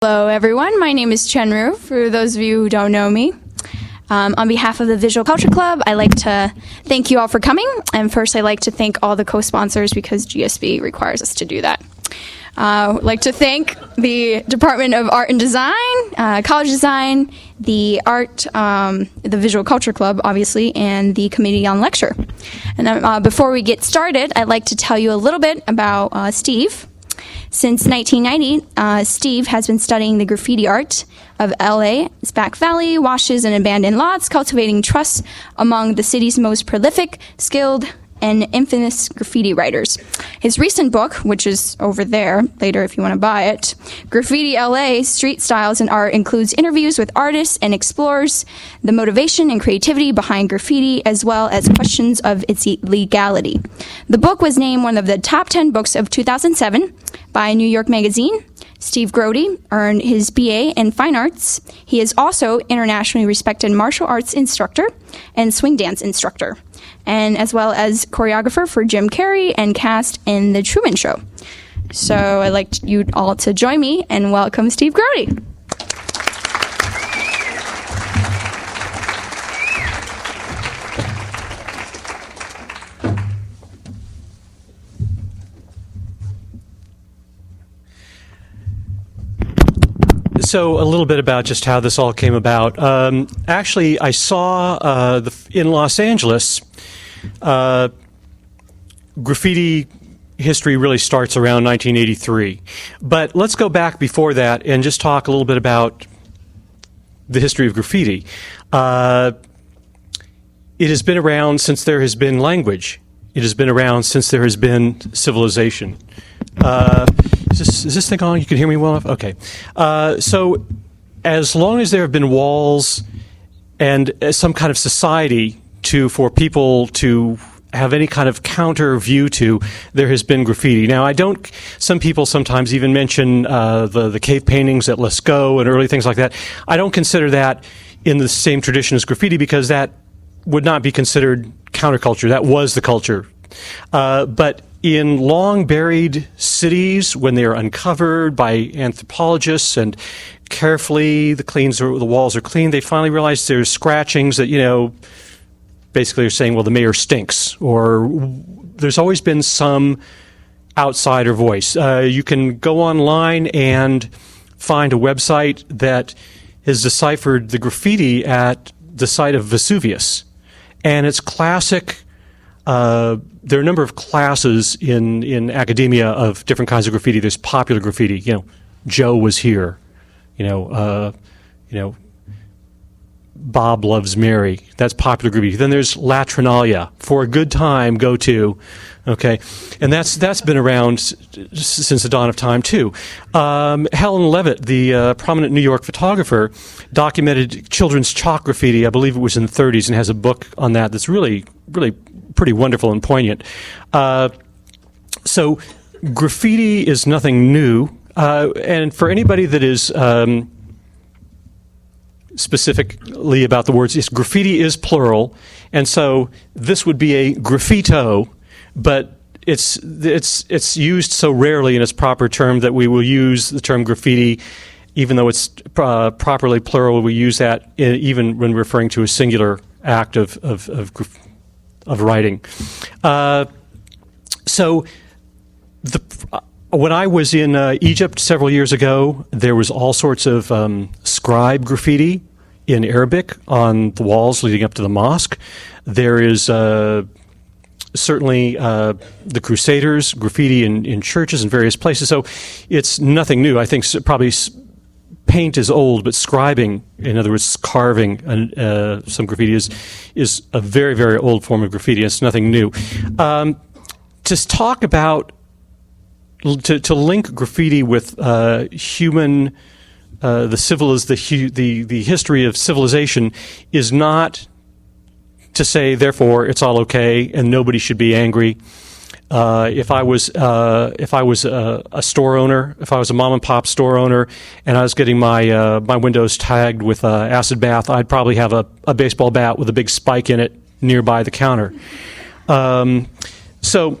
Hello everyone, my name is Chenru, for those of you who don't know me. On behalf of the Visual Culture Club, I'd like to thank you all for coming, and first I'd like to thank all the co-sponsors because GSB requires us to do that. I'd like to thank the Department of Art and Design, College Design, the Visual Culture Club, obviously, and the Committee on Lecture. And before we get started, I'd like to tell you a little bit about Steve. Since 1990, Steve has been studying the graffiti art of LA's Back Valley, washes, and abandoned lots, cultivating trust among the city's most prolific, skilled, and infamous graffiti writers. His recent book, which is over there later if you want to buy it, Graffiti LA, Street Styles and Art, includes interviews with artists and explores the motivation and creativity behind graffiti, as well as questions of its legality. The book was named one of the top 10 books of 2007 by New York Magazine. Steve Grody earned his BA in Fine Arts. He is also internationally respected martial arts instructor and swing dance instructor, and as well as choreographer for Jim Carrey and cast in The Truman Show. So I'd like you all to join me and welcome Steve Grody. So a little bit about just how this all came about. Actually, I saw in Los Angeles, graffiti history really starts around 1983. But let's go back before that and just talk a little bit about the history of graffiti. It has been around since there has been language. It has been around since there has been civilization. Is this thing on? You can hear me well enough? Okay. So as long as there have been walls and some kind of society for people to have any kind of counter view to, there has been graffiti. Now, some people sometimes even mention the cave paintings at Lascaux and early things like that. I don't consider that in the same tradition as graffiti because that would not be considered counterculture. That was the culture. But in long-buried cities, when they are uncovered by anthropologists and carefully the walls are cleaned, they finally realize there's scratchings that, basically are saying, well, the mayor stinks, or there's always been some outsider voice. You can go online and find a website that has deciphered the graffiti at the site of Vesuvius, and it's classic. There are a number of classes in academia of different kinds of graffiti. There's popular graffiti. Joe was here. Bob loves Mary. That's popular graffiti. Then there's Latrinalia. For a good time, go to. Okay, and that's been around since the dawn of time too. Helen Levitt, the prominent New York photographer, documented children's chalk graffiti. I believe it was in the 30s, and has a book on that that's really, really pretty wonderful and poignant. So graffiti is nothing new, and for anybody that is specifically about the words, graffiti is plural, and so this would be a graffito, but it's used so rarely in its proper term that we will use the term graffiti, even though it's properly plural. We use that even when referring to a singular act of writing. When I was in Egypt several years ago, there was all sorts of scribe graffiti in Arabic on the walls leading up to the mosque. There is certainly the Crusaders graffiti in churches and various places. So it's nothing new. I think probably paint is old, but scribing, in other words, carving some graffiti is a very, very old form of graffiti. It's nothing new. To talk about to link graffiti with the history of civilization is not to say, therefore, it's all okay and nobody should be angry. If I was a store owner, if I was a mom and pop store owner, and I was getting my windows tagged with acid bath, I'd probably have a baseball bat with a big spike in it nearby the counter. So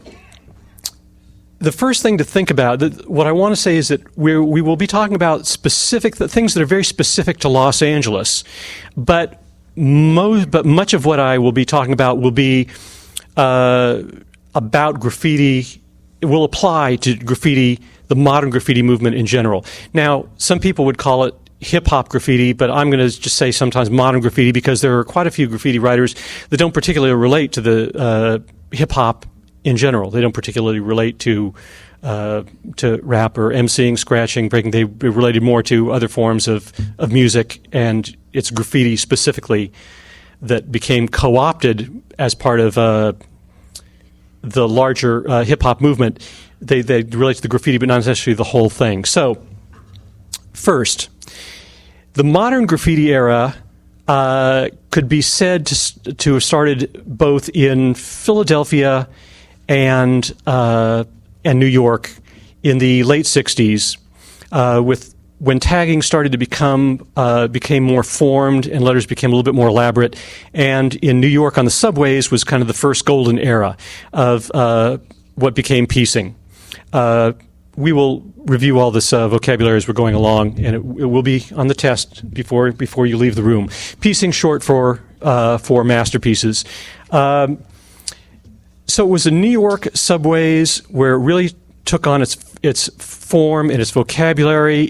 the first thing to think about, what I want to say is that we will be talking about specific things that are very specific to Los Angeles, but much of what I will be talking about will be about graffiti. It will apply to graffiti, the modern graffiti movement in general. Now, some people would call it hip-hop graffiti, but I'm going to just say sometimes modern graffiti because there are quite a few graffiti writers that don't particularly relate to the hip-hop in general. They don't particularly relate to rap or emceeing, scratching, breaking. They related more to other forms of music, and it's graffiti specifically that became co-opted as part of the larger hip-hop movement. They relate to the graffiti, but not necessarily the whole thing. So, first, the modern graffiti era could be said to have started both in Philadelphia and New York in the late 60s, when tagging started to became more formed and letters became a little bit more elaborate. And in New York on the subways was kind of the first golden era of what became piecing. We will review all this vocabulary as we're going along, and it will be on the test before you leave the room. Piecing, short for masterpieces. So it was the New York subways where it really took on its form and its vocabulary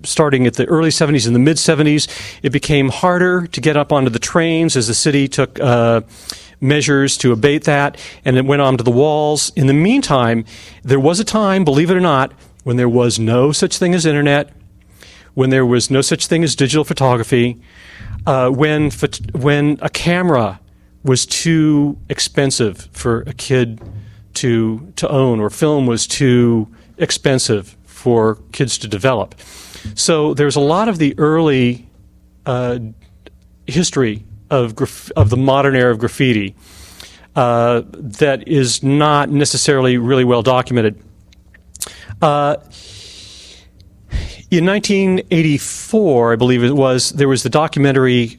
starting at the early 70s and the mid 70s. It became harder to get up onto the trains as the city took measures to abate that, and it went onto the walls. In the meantime, there was a time, believe it or not, when there was no such thing as internet, when there was no such thing as digital photography, when a camera was too expensive for a kid to own, or film was too expensive for kids to develop. So there's a lot of the early history of the modern era of graffiti that is not necessarily really well documented. In 1984, I believe it was, there was the documentary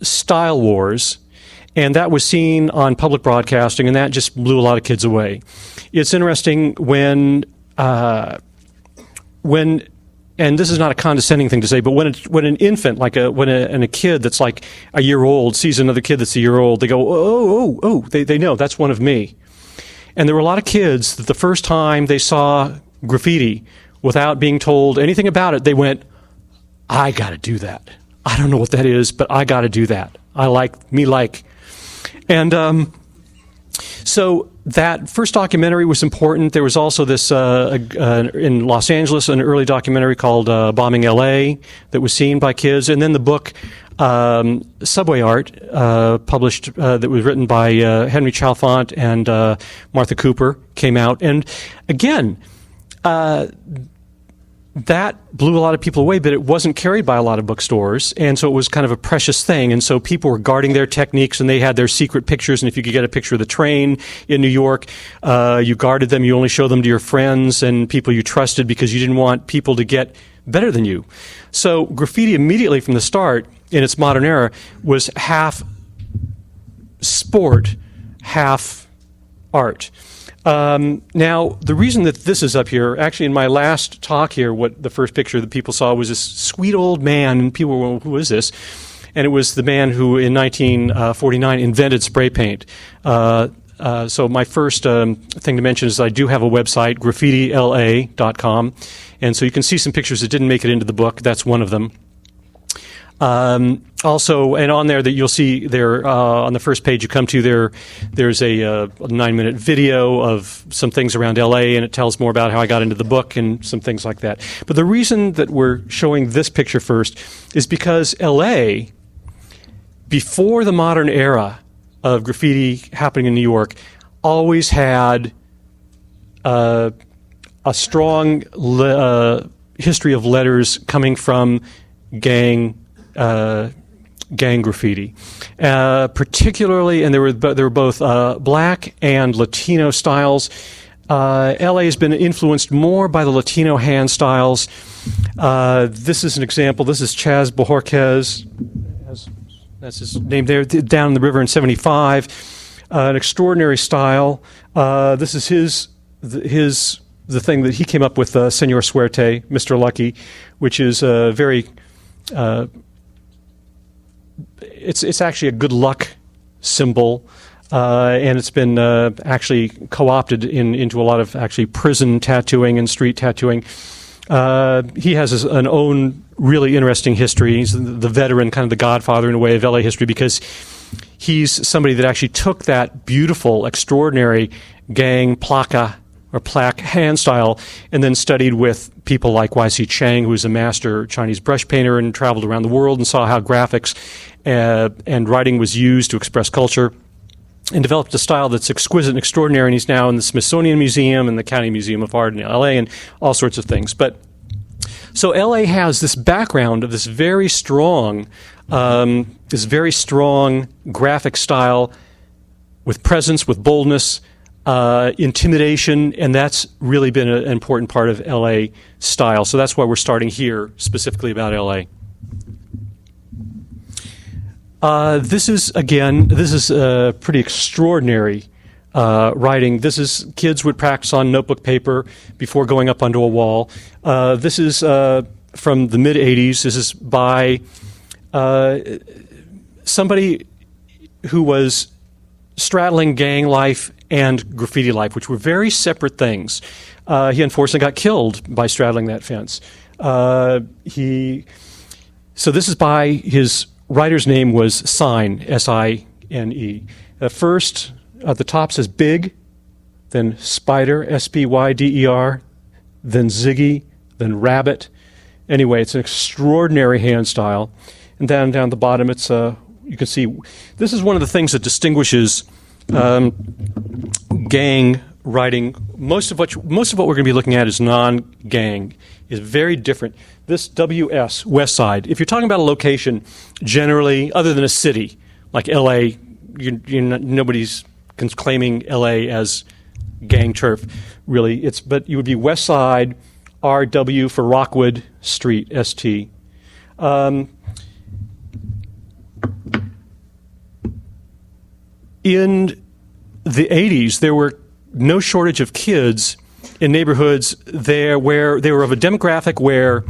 Style Wars, and that was seen on public broadcasting, and that just blew a lot of kids away. It's interesting when and this is not a condescending thing to say, but when an infant, and a kid that's like a year old sees another kid that's a year old, they go, oh, they know that's one of me. And there were a lot of kids that the first time they saw graffiti, without being told anything about it, they went, I got to do that. I don't know what that is, but I got to do that. I like. And so that first documentary was important. There was also this, in Los Angeles, an early documentary called Bombing L.A. that was seen by kids. And then the book Subway Art, published, that was written by Henry Chalfant and Martha Cooper, came out. And again, that blew a lot of people away, but it wasn't carried by a lot of bookstores, and so it was kind of a precious thing. And so people were guarding their techniques, and they had their secret pictures. And if you could get a picture of the train in New York, you guarded them. You only showed them to your friends and people you trusted because you didn't want people to get better than you. So graffiti immediately from the start in its modern era was half sport, half art. Now, the reason that this is up here, actually in my last talk here, what the first picture that people saw was this sweet old man, and people were, well, who is this? And it was the man who in 1949 invented spray paint. So my first thing to mention is I do have a website, graffitila.com, and so you can see some pictures that didn't make it into the book. That's one of them. Also, and on there that you'll see there on the first page you come to, there's a 9-minute video of some things around LA, and it tells more about how I got into the book and some things like that. But the reason that we're showing this picture first is because LA, before the modern era of graffiti happening in New York, always had a strong history of letters coming from gang graffiti, particularly, and there were both black and Latino styles. LA has been influenced more by the Latino hand styles. This is an example. This is Chaz Bojorquez. That's his name there, down in the river in 75. an extraordinary style. This is the thing that he came up with, Senor Suerte, Mr. Lucky, which is very. It's actually a good luck symbol, and it's been actually co-opted into a lot of actually prison tattooing and street tattooing. He has an own really interesting history. He's the veteran, kind of the godfather in a way of LA history, because he's somebody that actually took that beautiful, extraordinary gang plaque hand style and then studied with people like Y.C. Chang, who's a master Chinese brush painter and traveled around the world and saw how graphics and writing was used to express culture, and developed a style that's exquisite and extraordinary, and he's now in the Smithsonian Museum and the County Museum of Art in L.A. and all sorts of things. But so L.A. has this background of this very strong graphic style with presence, with boldness, intimidation, and that's really been an important part of LA style. So that's why we're starting here specifically about LA. This is pretty extraordinary writing. This is kids would practice on notebook paper before going up onto a wall. This is from the mid-'80s. This is by somebody who was straddling gang life and graffiti life, which were very separate things. He unfortunately got killed by straddling that fence. So this is by his writer's name was Sine, S-I-N-E. First, at the top says Big, then Spider, S-P-Y-D-E-R, then Ziggy, then Rabbit. Anyway, it's an extraordinary hand style. And down the bottom, it's you can see this is one of the things that distinguishes gang writing. Most of what we're going to be looking at is non-gang, is very different. This WS, West Side, if you're talking about a location, generally, other than a city like L.A., nobody's claiming L.A. as gang turf, really. But you would be West Side, R.W. for Rockwood Street, S-T. In the 80s, there were no shortage of kids in neighborhoods there where they were of a demographic where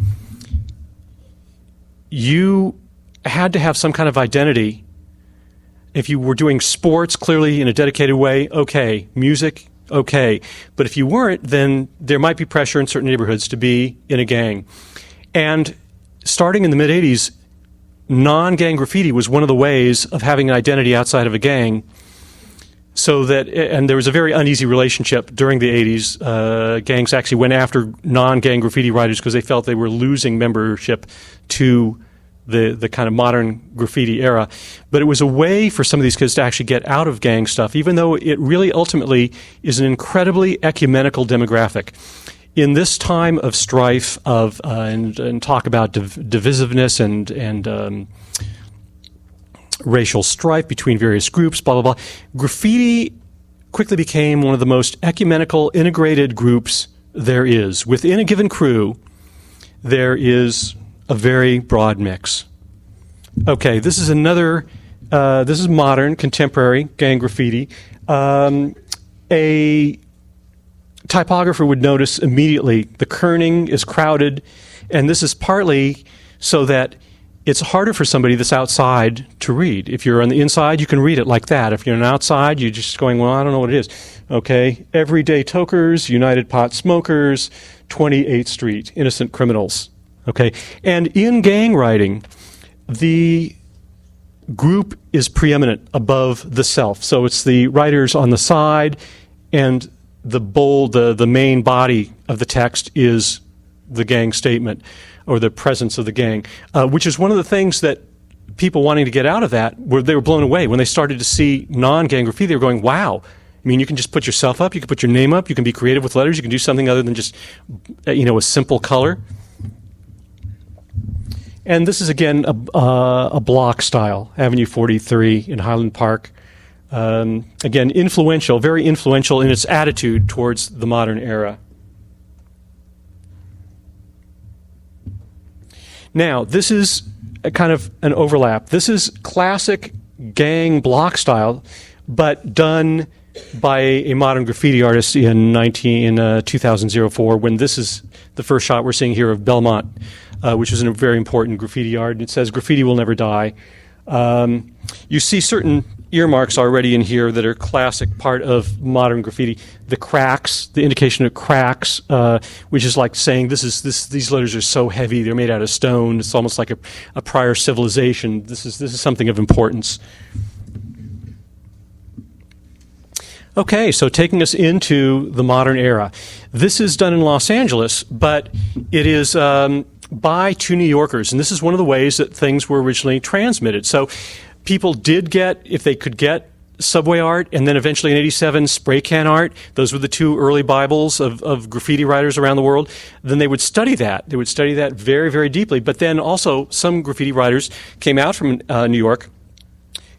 you had to have some kind of identity. If you were doing sports clearly in a dedicated way, okay. Music, okay. But if you weren't, then there might be pressure in certain neighborhoods to be in a gang. And starting in the mid-'80s, non-gang graffiti was one of the ways of having an identity outside of a gang. So that, and there was a very uneasy relationship during the 80s. Gangs actually went after non-gang graffiti writers because they felt they were losing membership to the kind of modern graffiti era. But it was a way for some of these kids to actually get out of gang stuff, even though it really ultimately is an incredibly ecumenical demographic. In this time of strife and talk about divisiveness and racial strife between various groups, blah, blah, blah. Graffiti quickly became one of the most ecumenical, integrated groups there is. Within a given crew, there is a very broad mix. Okay, this is this is modern, contemporary gang graffiti. A typographer would notice immediately the kerning is crowded, and this is partly so that it's harder for somebody that's outside to read. If you're on the inside, you can read it like that. If you're on the outside, you're just going, well, I don't know what it is. Okay, Everyday Tokers, United Pot Smokers, 28th Street, Innocent Criminals. Okay, and in gang writing, the group is preeminent above the self. So it's the writers on the side, and the main body of the text is the gang statement, or the presence of the gang, which is one of the things that people wanting to get out of that, they were blown away. When they started to see non-gang graffiti, they were going, wow. I mean, you can just put yourself up, you can put your name up, you can be creative with letters, you can do something other than just, a simple color. And this is, again, a block style, Avenue 43 in Highland Park. Again, influential, very influential in its attitude towards the modern era. Now, this is a kind of an overlap. This is classic gang block style, but done by a modern graffiti artist in 2004, when this is the first shot we're seeing here of Belmont, which is a very important graffiti art. It says, "Graffiti will never die." You see certain earmarks already in here that are classic part of modern graffiti. The cracks, the indication of cracks, which is like saying these letters are so heavy, they're made out of stone. It's almost like a prior civilization. This is something of importance. Okay, so taking us into the modern era. This is done in Los Angeles, but it is by two New Yorkers, and this is one of the ways that things were originally transmitted. So people did get, if they could get, subway art, and then eventually in '87, spray can art. Those were the two early Bibles of graffiti writers around the world. Then they would study that. They would study that very, very deeply. But then also some graffiti writers came out from New York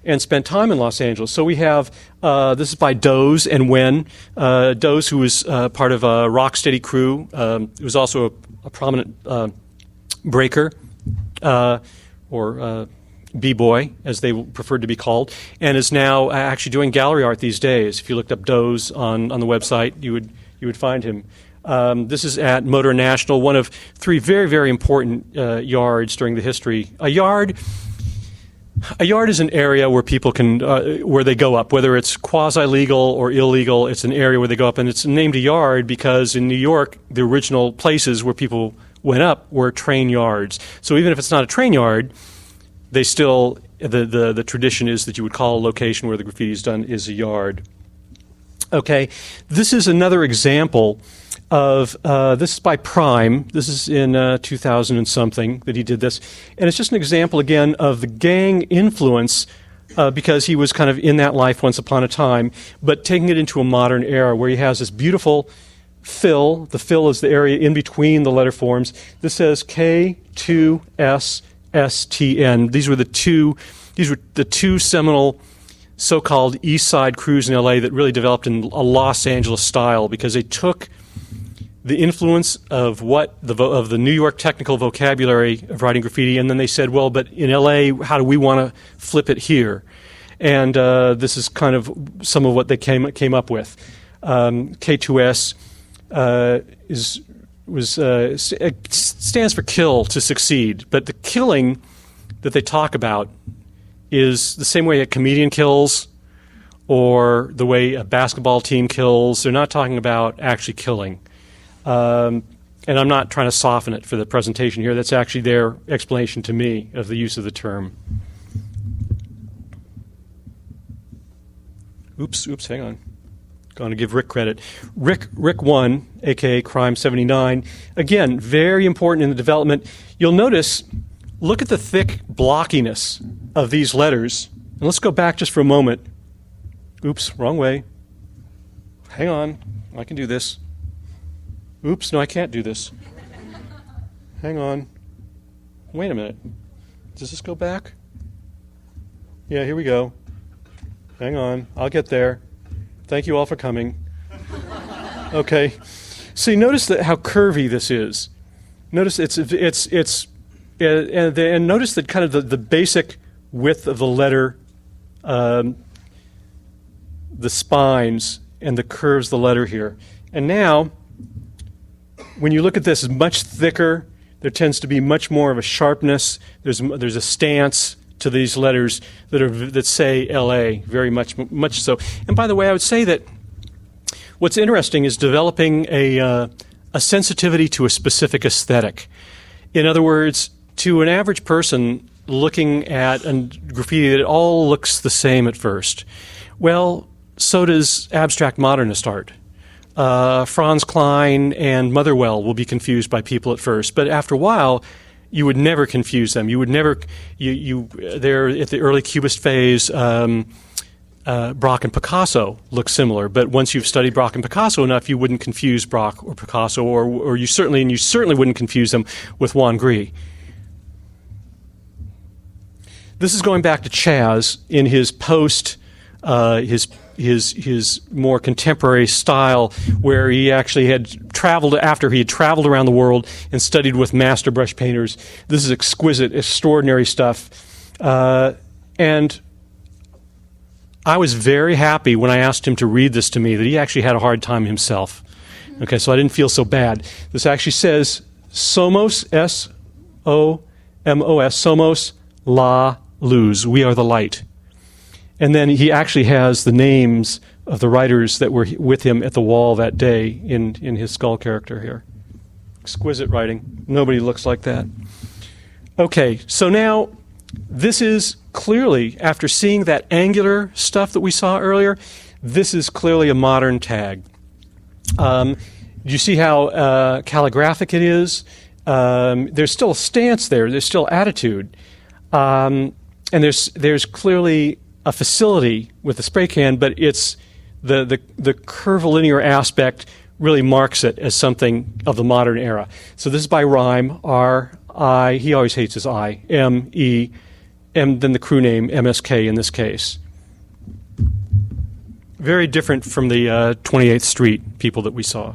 and spent time in Los Angeles. So we have, this is by Doze and Wen. Doze, who was part of a Rocksteady crew, was also a prominent breaker, or B-boy, as they preferred to be called, and is now actually doing gallery art these days. If you looked up Doze on the website, you would find him. This is at Motor National, one of three very, very important yards during the history. A yard is an area where people can, where they go up, whether it's quasi-legal or illegal. It's an area where they go up, and it's named a yard because in New York, the original places where people went up were train yards. So even if it's not a train yard, they still, the tradition is that you would call a location where the graffiti is done is a yard. Okay, this is another example of, this is by Prime. This is in 2000 and something that he did this. And it's just an example, again, of the gang influence, because he was kind of in that life once upon a time, but taking it into a modern era where he has this beautiful fill. The fill is the area in between the letter forms. This says K2SSTN. These were the two seminal so-called East Side crews in LA that really developed in a Los Angeles style, because they took the influence of of the New York technical vocabulary of writing graffiti, and then they said, well, but in LA, how do we want to flip it here? And this is kind of some of what they came up with. K2S stands for kill, to succeed, but the killing that they talk about is the same way a comedian kills or the way a basketball team kills. They're not talking about actually killing. And I'm not trying to soften it for the presentation here. That's actually their explanation to me of the use of the term. Oops, hang on. Going to give Rick credit. Rick 1, a.k.a. Crime 79, again, very important in the development. You'll notice, look at the thick blockiness of these letters. And let's go back just for a moment. Oops, wrong way. Hang on, I can do this. Oops, no, I can't do this. Hang on. Wait a minute. Does this go back? Yeah, here we go. Hang on, I'll get there. Thank you all for coming. Okay. See, notice how curvy this is. Notice and notice that kind of the basic width of the letter, the spines and the curves of the letter here. And now, when you look at this, it's much thicker. There tends to be much more of a sharpness. There's a stance to these letters that say LA, very much so. And by the way, I would say that what's interesting is developing a sensitivity to a specific aesthetic. In other words, to an average person looking at a graffiti, that it all looks the same at first. Well, so does abstract modernist art. Franz Klein and Motherwell will be confused by people at first, but after a while, you would never confuse them. You would never. They're at the early Cubist phase. Braque and Picasso look similar, but once you've studied Braque and Picasso enough, you wouldn't confuse Braque or Picasso, or you certainly wouldn't confuse them with Juan Gris. This is going back to Chaz in his his more contemporary style, where he actually had traveled around the world and studied with master brush painters. This is exquisite, extraordinary stuff. And I was very happy when I asked him to read this to me that he actually had a hard time himself. Okay, so I didn't feel so bad. This actually says Somos, S-O-M-O-S, Somos La Luz, we are the light. And then he actually has the names of the writers that were with him at the wall that day in his skull character here. Exquisite writing. Nobody looks like that. Okay, so now this is clearly, after seeing that angular stuff that we saw earlier, this is clearly a modern tag. Do you see how calligraphic it is? There's still a stance there. There's still attitude. And there's clearly a facility with the spray can, but it's the curvilinear aspect really marks it as something of the modern era. So this is by Rime, R-I, he always hates his I, M-E, and then the crew name, MSK in this case. Very different from the 28th Street people that we saw.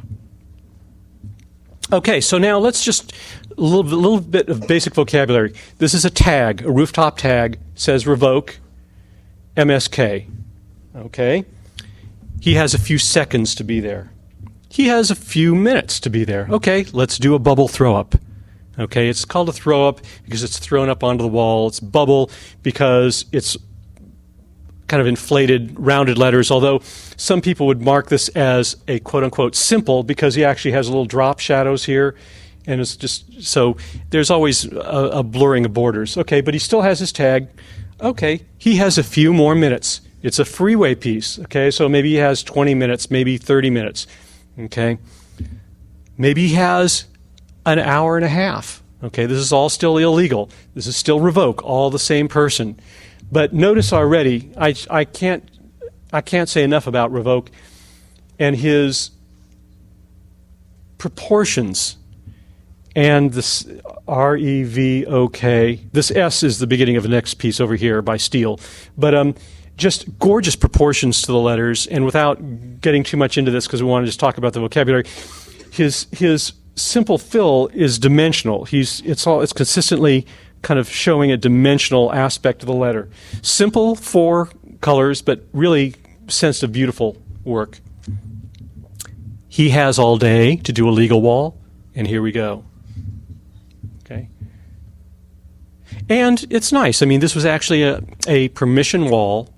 Okay, so now let's just a little bit of basic vocabulary. This is a tag, a rooftop tag, says revoke, MSK. Okay? He has a few seconds to be there. He has a few minutes to be there. Okay, let's do a bubble throw up. Okay, it's called a throw up because it's thrown up onto the wall. It's bubble because it's kind of inflated, rounded letters, although some people would mark this as a quote-unquote simple because he actually has little drop shadows here, and it's just, so there's always a blurring of borders. Okay, but he still has his tag. Okay, he has a few more minutes. It's a freeway piece, okay, so maybe he has 20 minutes, maybe 30 minutes, okay? Maybe he has an hour and a half, okay? This is all still illegal. This is still revoke, all the same person. But notice already, I can't say enough about revoke and his proportions and this R-E-V-O-K. This S is the beginning of the next piece over here by Steele. But just gorgeous proportions to the letters, and without getting too much into this because we want to just talk about the vocabulary, his simple fill is dimensional. It's consistently kind of showing a dimensional aspect of the letter. Simple, 4 colors, but really sense of beautiful work. He has all day to do a legal wall, and here we go. Okay. And it's nice. I mean, this was actually a permission wall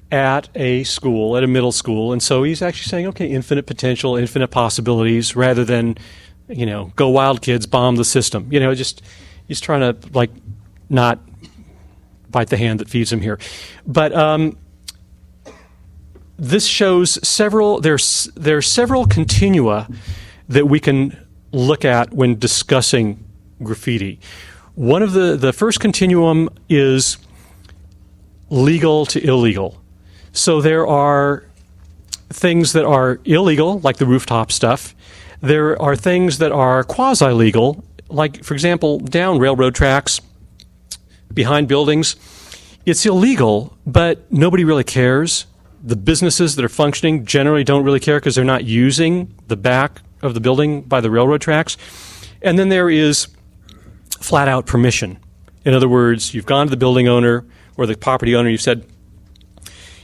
at a school, at a middle school, and so he's actually saying, okay, infinite potential, infinite possibilities, rather than, go wild kids, bomb the system. Just he's trying to not bite the hand that feeds him here. But this shows there are several continua that we can look at when discussing graffiti. One of the first continuum is legal to illegal. So there are things that are illegal, like the rooftop stuff. There are things that are quasi-legal, like, for example, down railroad tracks, behind buildings. It's illegal, but nobody really cares. The businesses that are functioning generally don't really care because they're not using the back of the building by the railroad tracks. And then there is flat-out permission. In other words, you've gone to the building owner or the property owner, you've said,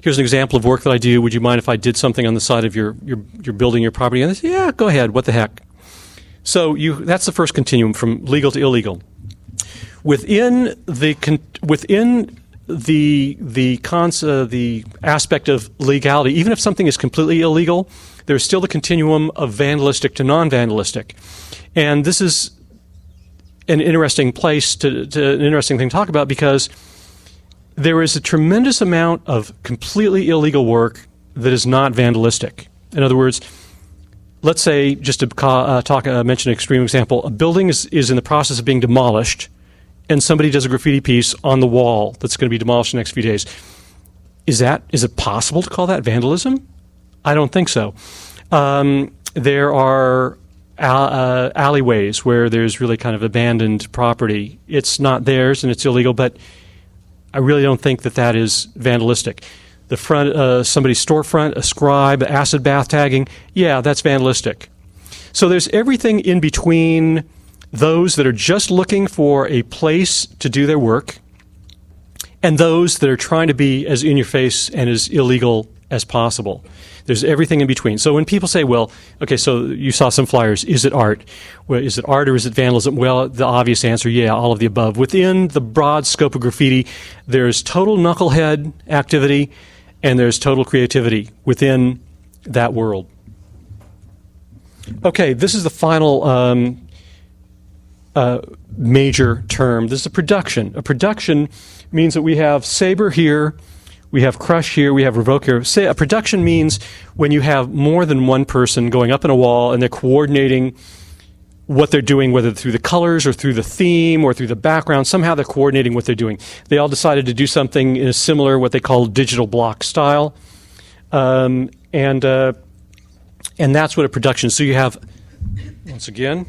here's an example of work that I do. Would you mind if I did something on the side of your building, your property? And they say, yeah, go ahead. What the heck? So that's the first continuum from legal to illegal. Within the aspect of legality, even if something is completely illegal, there's still the continuum of vandalistic to non-vandalistic. And this is an interesting place an interesting thing to talk about because there is a tremendous amount of completely illegal work that is not vandalistic. In other words, let's say, just to mention an extreme example, a building is in the process of being demolished, and somebody does a graffiti piece on the wall that's going to be demolished in the next few days. Is it possible to call that vandalism? I don't think so. There are alleyways where there's really kind of abandoned property. It's not theirs and it's illegal, but I really don't think that is vandalistic. The front, somebody's storefront, a scribe, acid bath tagging, yeah, that's vandalistic. So there's everything in between those that are just looking for a place to do their work and those that are trying to be as in your face and as illegal as possible. There's everything in between. So when people say, well, okay, so you saw some flyers, is it art? Well, is it art or is it vandalism? Well, the obvious answer, yeah, all of the above. Within the broad scope of graffiti, there's total knucklehead activity and there's total creativity within that world. Okay, this is the final major term. This is a production. A production means that we have saber here, we have crush here, we have revoke here. Say a production means when you have more than one person going up in a wall and they're coordinating what they're doing, whether through the colors or through the theme or through the background. Somehow they're coordinating what they're doing. They all decided to do something in a similar, what they call digital block style. And that's what a production is. So you have, once again,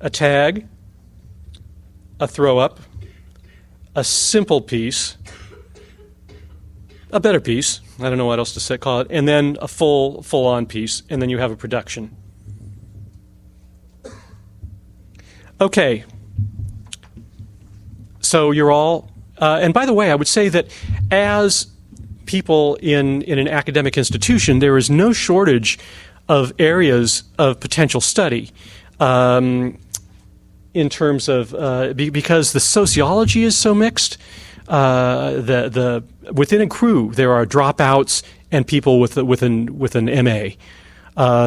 a tag, a throw-up, a simple piece, a better piece, I don't know what else to call it, and then a full-on piece, and then you have a production. Okay, so you're all, and by the way, I would say that as people in an academic institution, there is no shortage of areas of potential study. In terms of because the sociology is so mixed, within a crew there are dropouts and people with an MA.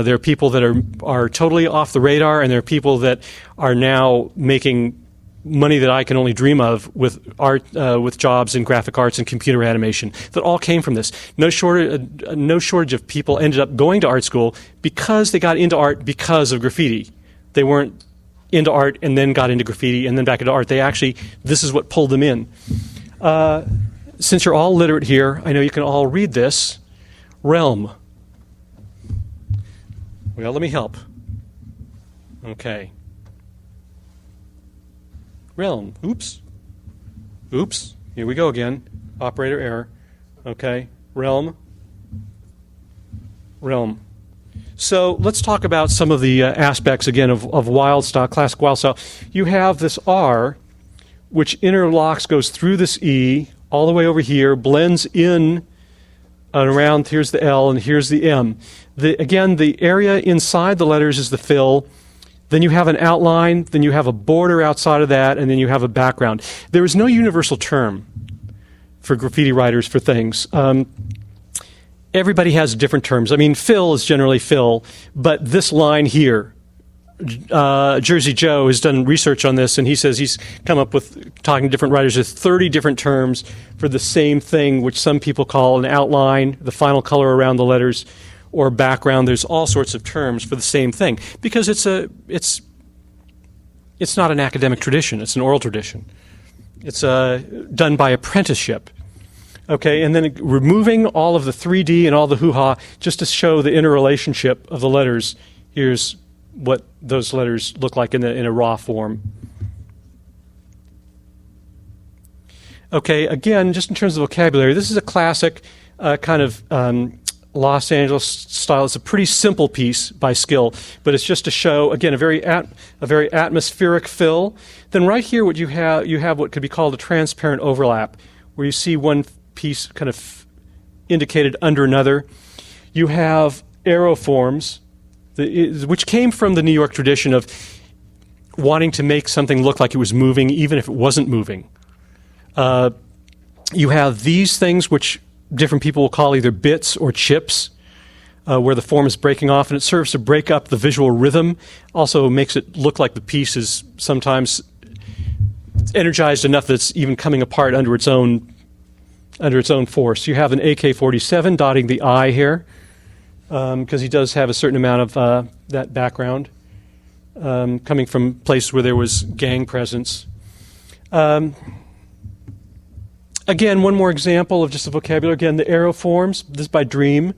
There are people that are totally off the radar, and there are people that are now making money that I can only dream of with art, with jobs in graphic arts and computer animation. That all came from this. No shortage of people ended up going to art school because they got into art because of graffiti. They weren't into art and then got into graffiti and then back into art. This is what pulled them in. Since you're all literate here, I know you can all read this. Realm. Well, let me help. Okay. Realm. Oops. Here we go again. Operator error. Okay. Realm. So let's talk about some of the aspects, again, of wild style, classic wild style. You have this R, which interlocks, goes through this E, all the way over here, blends in and around, here's the L, and here's the M. Again, the area inside the letters is the fill. Then you have an outline, then you have a border outside of that, and then you have a background. There is no universal term for graffiti writers for things. Everybody has different terms. I mean, fill is generally fill, but this line here, Jersey Joe has done research on this, and he says he's come up with, talking to different writers, there's 30 different terms for the same thing, which some people call an outline, the final color around the letters, or background. There's all sorts of terms for the same thing, because it's not an academic tradition, it's an oral tradition. It's done by apprenticeship. Okay, and then removing all of the 3D and all the hoo-ha just to show the interrelationship of the letters. Here's what those letters look like in a raw form. Okay, again, just in terms of vocabulary, this is a classic kind of Los Angeles style. It's a pretty simple piece by Skill, but it's just to show, again, a very atmospheric fill. Then right here, what you have what could be called a transparent overlap, where you see one piece kind of indicated under another. You have arrow forms, which came from the New York tradition of wanting to make something look like it was moving, even if it wasn't moving. You have these things, which different people will call either bits or chips, where the form is breaking off, and it serves to break up the visual rhythm. Also makes it look like the piece is sometimes energized enough that it's even coming apart under its own force. You have an AK-47 dotting the I here, because he does have a certain amount of that background, coming from places where there was gang presence. Again, one more example of just the vocabulary. Again, the arrow forms, this is by Dream.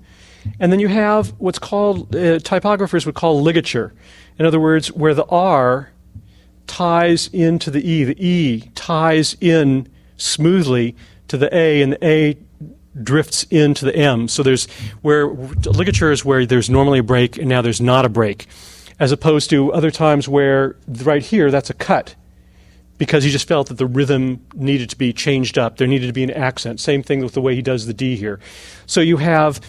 And then you have what's called, typographers would call ligature. In other words, where the R ties into the E ties in smoothly to the A, and the A drifts into the M. So there's where ligature is where there's normally a break, and now there's not a break, as opposed to other times where right here, that's a cut. because he just felt that the rhythm needed to be changed up. There needed to be an accent. Same thing with the way he does the D here. So you have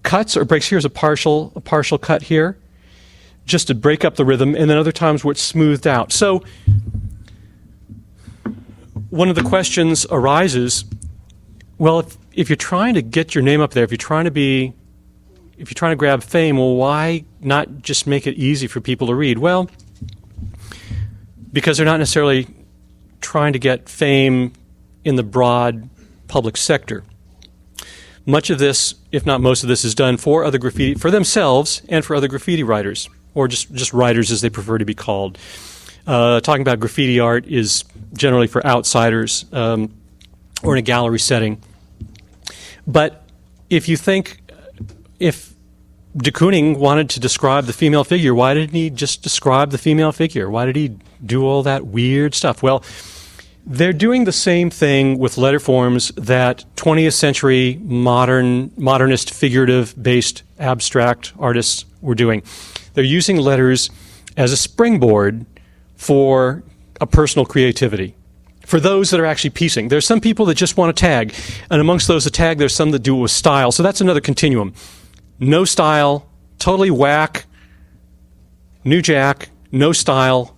cuts or breaks. Here's a partial cut here, just to break up the rhythm, and then other times where it's smoothed out. So one of the questions arises, well, if you're trying to get your name up there, if you're trying to grab fame, well, why not just make it easy for people to read? Well, because they're not necessarily trying to get fame in the broad public sector. Much of this, if not most of this, is done for other graffiti, for themselves and for other graffiti writers, or just writers as they prefer to be called. Talking about graffiti art is generally for outsiders or in a gallery setting. But if de Kooning wanted to describe the female figure, why didn't he just describe the female figure? Why did he do all that weird stuff? Well, they're doing the same thing with letter forms that 20th century modernist figurative-based abstract artists were doing. They're using letters as a springboard for a personal creativity. For those that are actually piecing. There's some people that just want to tag, and amongst those that tag, there's some that do it with style. So that's another continuum. No style, totally whack, new jack, no style,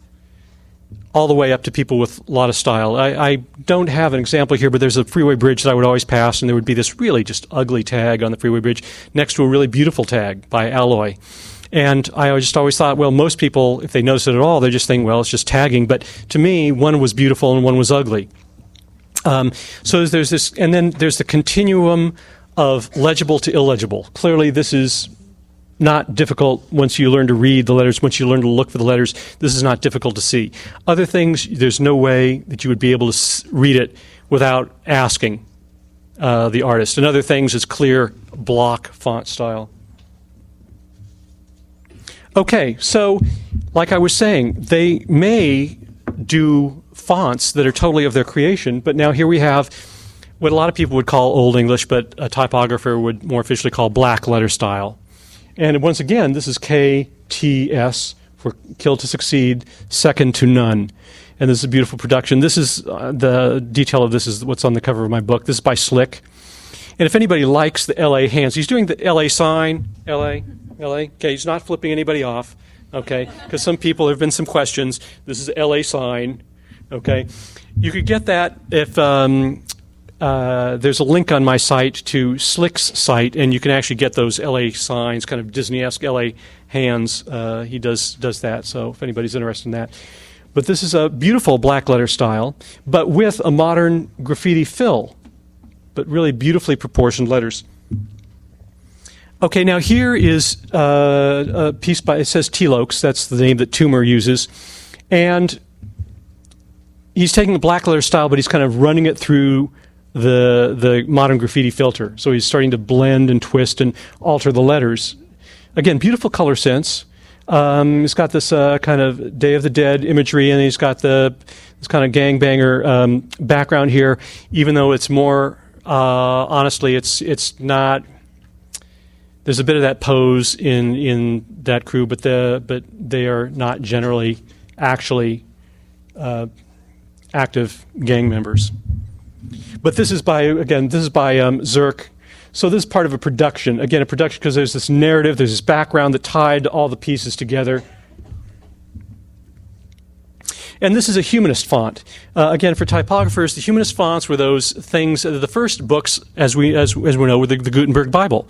all the way up to people with a lot of style. I don't have an example here, but there's a freeway bridge that I would always pass, and there would be this really just ugly tag on the freeway bridge next to a really beautiful tag by Alloy. And I just always thought, well, most people, if they notice it at all, they just think, well, it's just tagging. But to me, one was beautiful and one was ugly. So there's this, and then there's the continuum of legible to illegible. Clearly, this is not difficult once you learn to read the letters, once you learn to look for the letters. This is not difficult to see. Other things, there's no way that you would be able to read it without asking the artist. And other things is clear block font style. Okay, so like I was saying, they may do fonts that are totally of their creation, but now here we have what a lot of people would call Old English, but a typographer would more officially call black letter style. And once again, this is KTS for Kill to Succeed, Second to None. And this is a beautiful production. This is the detail of this is what's on the cover of my book. This is by Slick. And if anybody likes the LA hands, he's doing the LA sign, LA. Okay, he's not flipping anybody off, okay, because some people, there have been some questions. This is LA sign, okay. You could get that if there's a link on my site to Slick's site, and you can actually get those LA signs, kind of Disney-esque LA hands. He does that, so if anybody's interested in that. But this is a beautiful black letter style, but with a modern graffiti fill, but really beautifully proportioned letters. Okay, now here is a piece by, it says Telokes, that's the name that Toomer uses, and he's taking the black letter style, but he's kind of running it through the modern graffiti filter. So he's starting to blend and twist and alter the letters. Again, beautiful color sense. He's got this kind of Day of the Dead imagery, and he's got this kind of gangbanger background here, even though it's more, honestly, it's not. There's a bit of that pose in that crew, but they are not generally actually active gang members. But this is by Zerk. So this is part of a production. Again, a production because there's this narrative, there's this background that tied all the pieces together. And this is a humanist font. Again, for typographers, the humanist fonts were those things. The first books, as we know, were the Gutenberg Bible.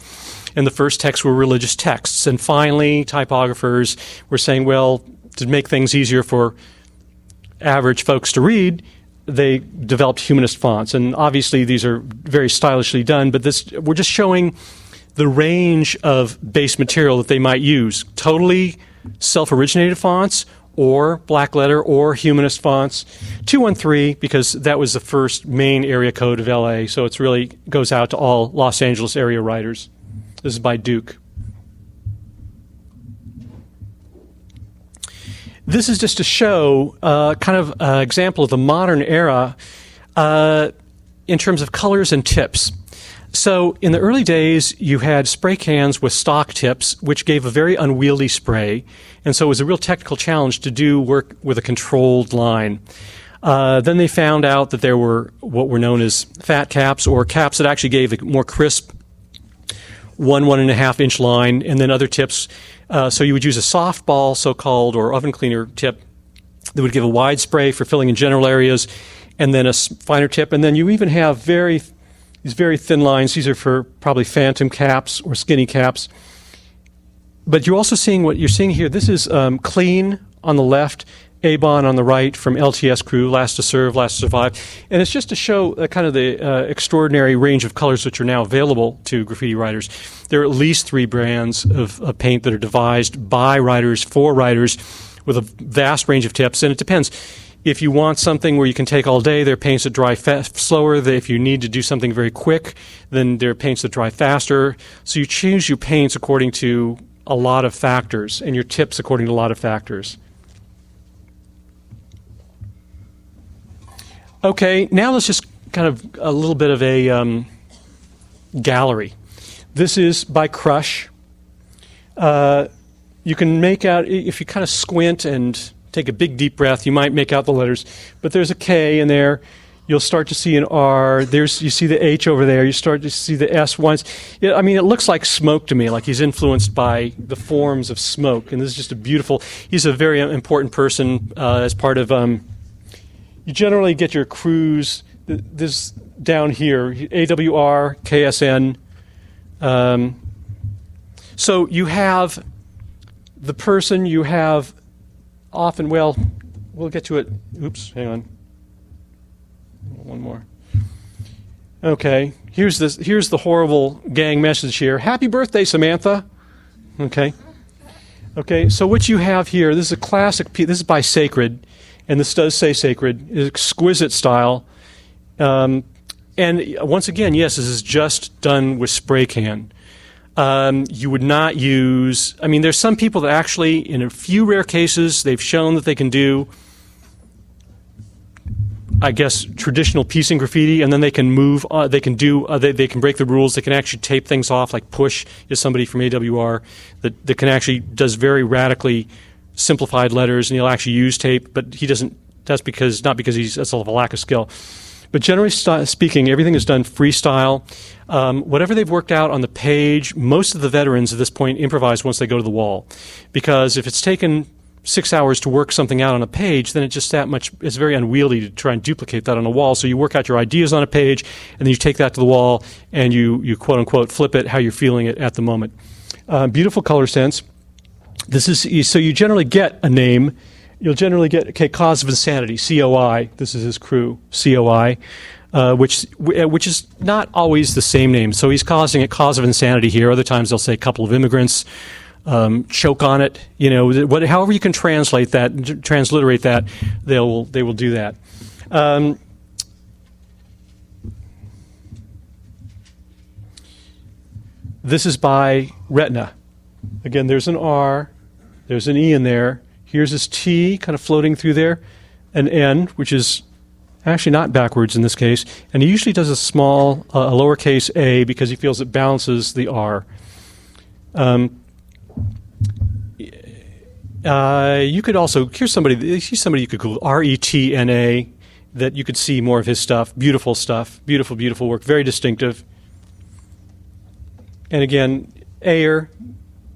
And the first texts were religious texts. And finally, typographers were saying, well, to make things easier for average folks to read, they developed humanist fonts. And obviously, these are very stylishly done, but we're just showing the range of base material that they might use. Totally self-originated fonts, or black letter, or humanist fonts. 213, because that was the first main area code of LA, so it really goes out to all Los Angeles area writers. This is by Duke. This is just to show kind of an example of the modern era in terms of colors and tips. So in the early days, you had spray cans with stock tips, which gave a very unwieldy spray. And so it was a real technical challenge to do work with a controlled line. Then they found out that there were what were known as fat caps, or caps that actually gave a more crisp 1.5 inch line, and then other tips. So you would use a softball, so-called, or oven cleaner tip that would give a wide spray for filling in general areas, and then a finer tip. And then you even have these very thin lines. These are for probably phantom caps or skinny caps. But you're also seeing what you're seeing here. This is clean on the left, Avon on the right, from LTS Crew, Last to Serve, Last to Survive. And it's just to show kind of the extraordinary range of colors which are now available to graffiti writers. There are at least 3 brands of paint that are devised by writers for writers with a vast range of tips. And it depends. If you want something where you can take all day, there are paints that dry slower. If you need to do something very quick, then there are paints that dry faster. So you choose your paints according to a lot of factors, and your tips according to a lot of factors. Okay, now let's just kind of a little bit of a gallery. This is by Crush. You can make out, if you kind of squint and take a big deep breath, you might make out the letters, but there's a K in there. You'll start to see an R. You see the H over there. You start to see the S once. Yeah, I mean, it looks like smoke to me, like he's influenced by the forms of smoke. And this is just a beautiful, he's a very important person as part of, you generally get your crews, this down here, AWR, KSN. So you have the person, you have often, well, we'll get to it. Oops, hang on. One more. Okay, here's the horrible gang message here. Happy birthday, Samantha. Okay. So what you have here, this is a classic piece. This is by Sacred, and this does say Sacred. It's exquisite style. And once again, yes, this is just done with spray can. You would not use, I mean, there's some people that actually, in a few rare cases, they've shown that they can do, I guess, traditional piecing graffiti, and then they can move, they can break the rules. They can actually tape things off, like Push is somebody from AWR that can actually does very radically simplified letters, and he'll actually use tape, but he doesn't, that's not because that's a lack of skill. But generally speaking, everything is done freestyle. Whatever they've worked out on the page, most of the veterans at this point improvise once they go to the wall. Because if it's taken 6 hours to work something out on a page, then it's very unwieldy to try and duplicate that on a wall. So you work out your ideas on a page, and then you take that to the wall, and you quote-unquote flip it how you're feeling it at the moment. Beautiful color sense. So you generally get a name. You'll generally get, Cause of Insanity, COI. This is his crew, COI, which is not always the same name. So he's causing a cause of insanity here. Other times they'll say a couple of immigrants, choke on it. However you can translate that, transliterate that, they will do that. This is by Retina. Again, there's an R, there's an E in there. Here's his T kind of floating through there, an N, which is actually not backwards in this case. And he usually does a small, a lowercase a, because he feels it balances the R. You could also, here's somebody you could Google, RETNA, that you could see more of his stuff. Beautiful stuff. Beautiful, beautiful work. Very distinctive. And again, Ayer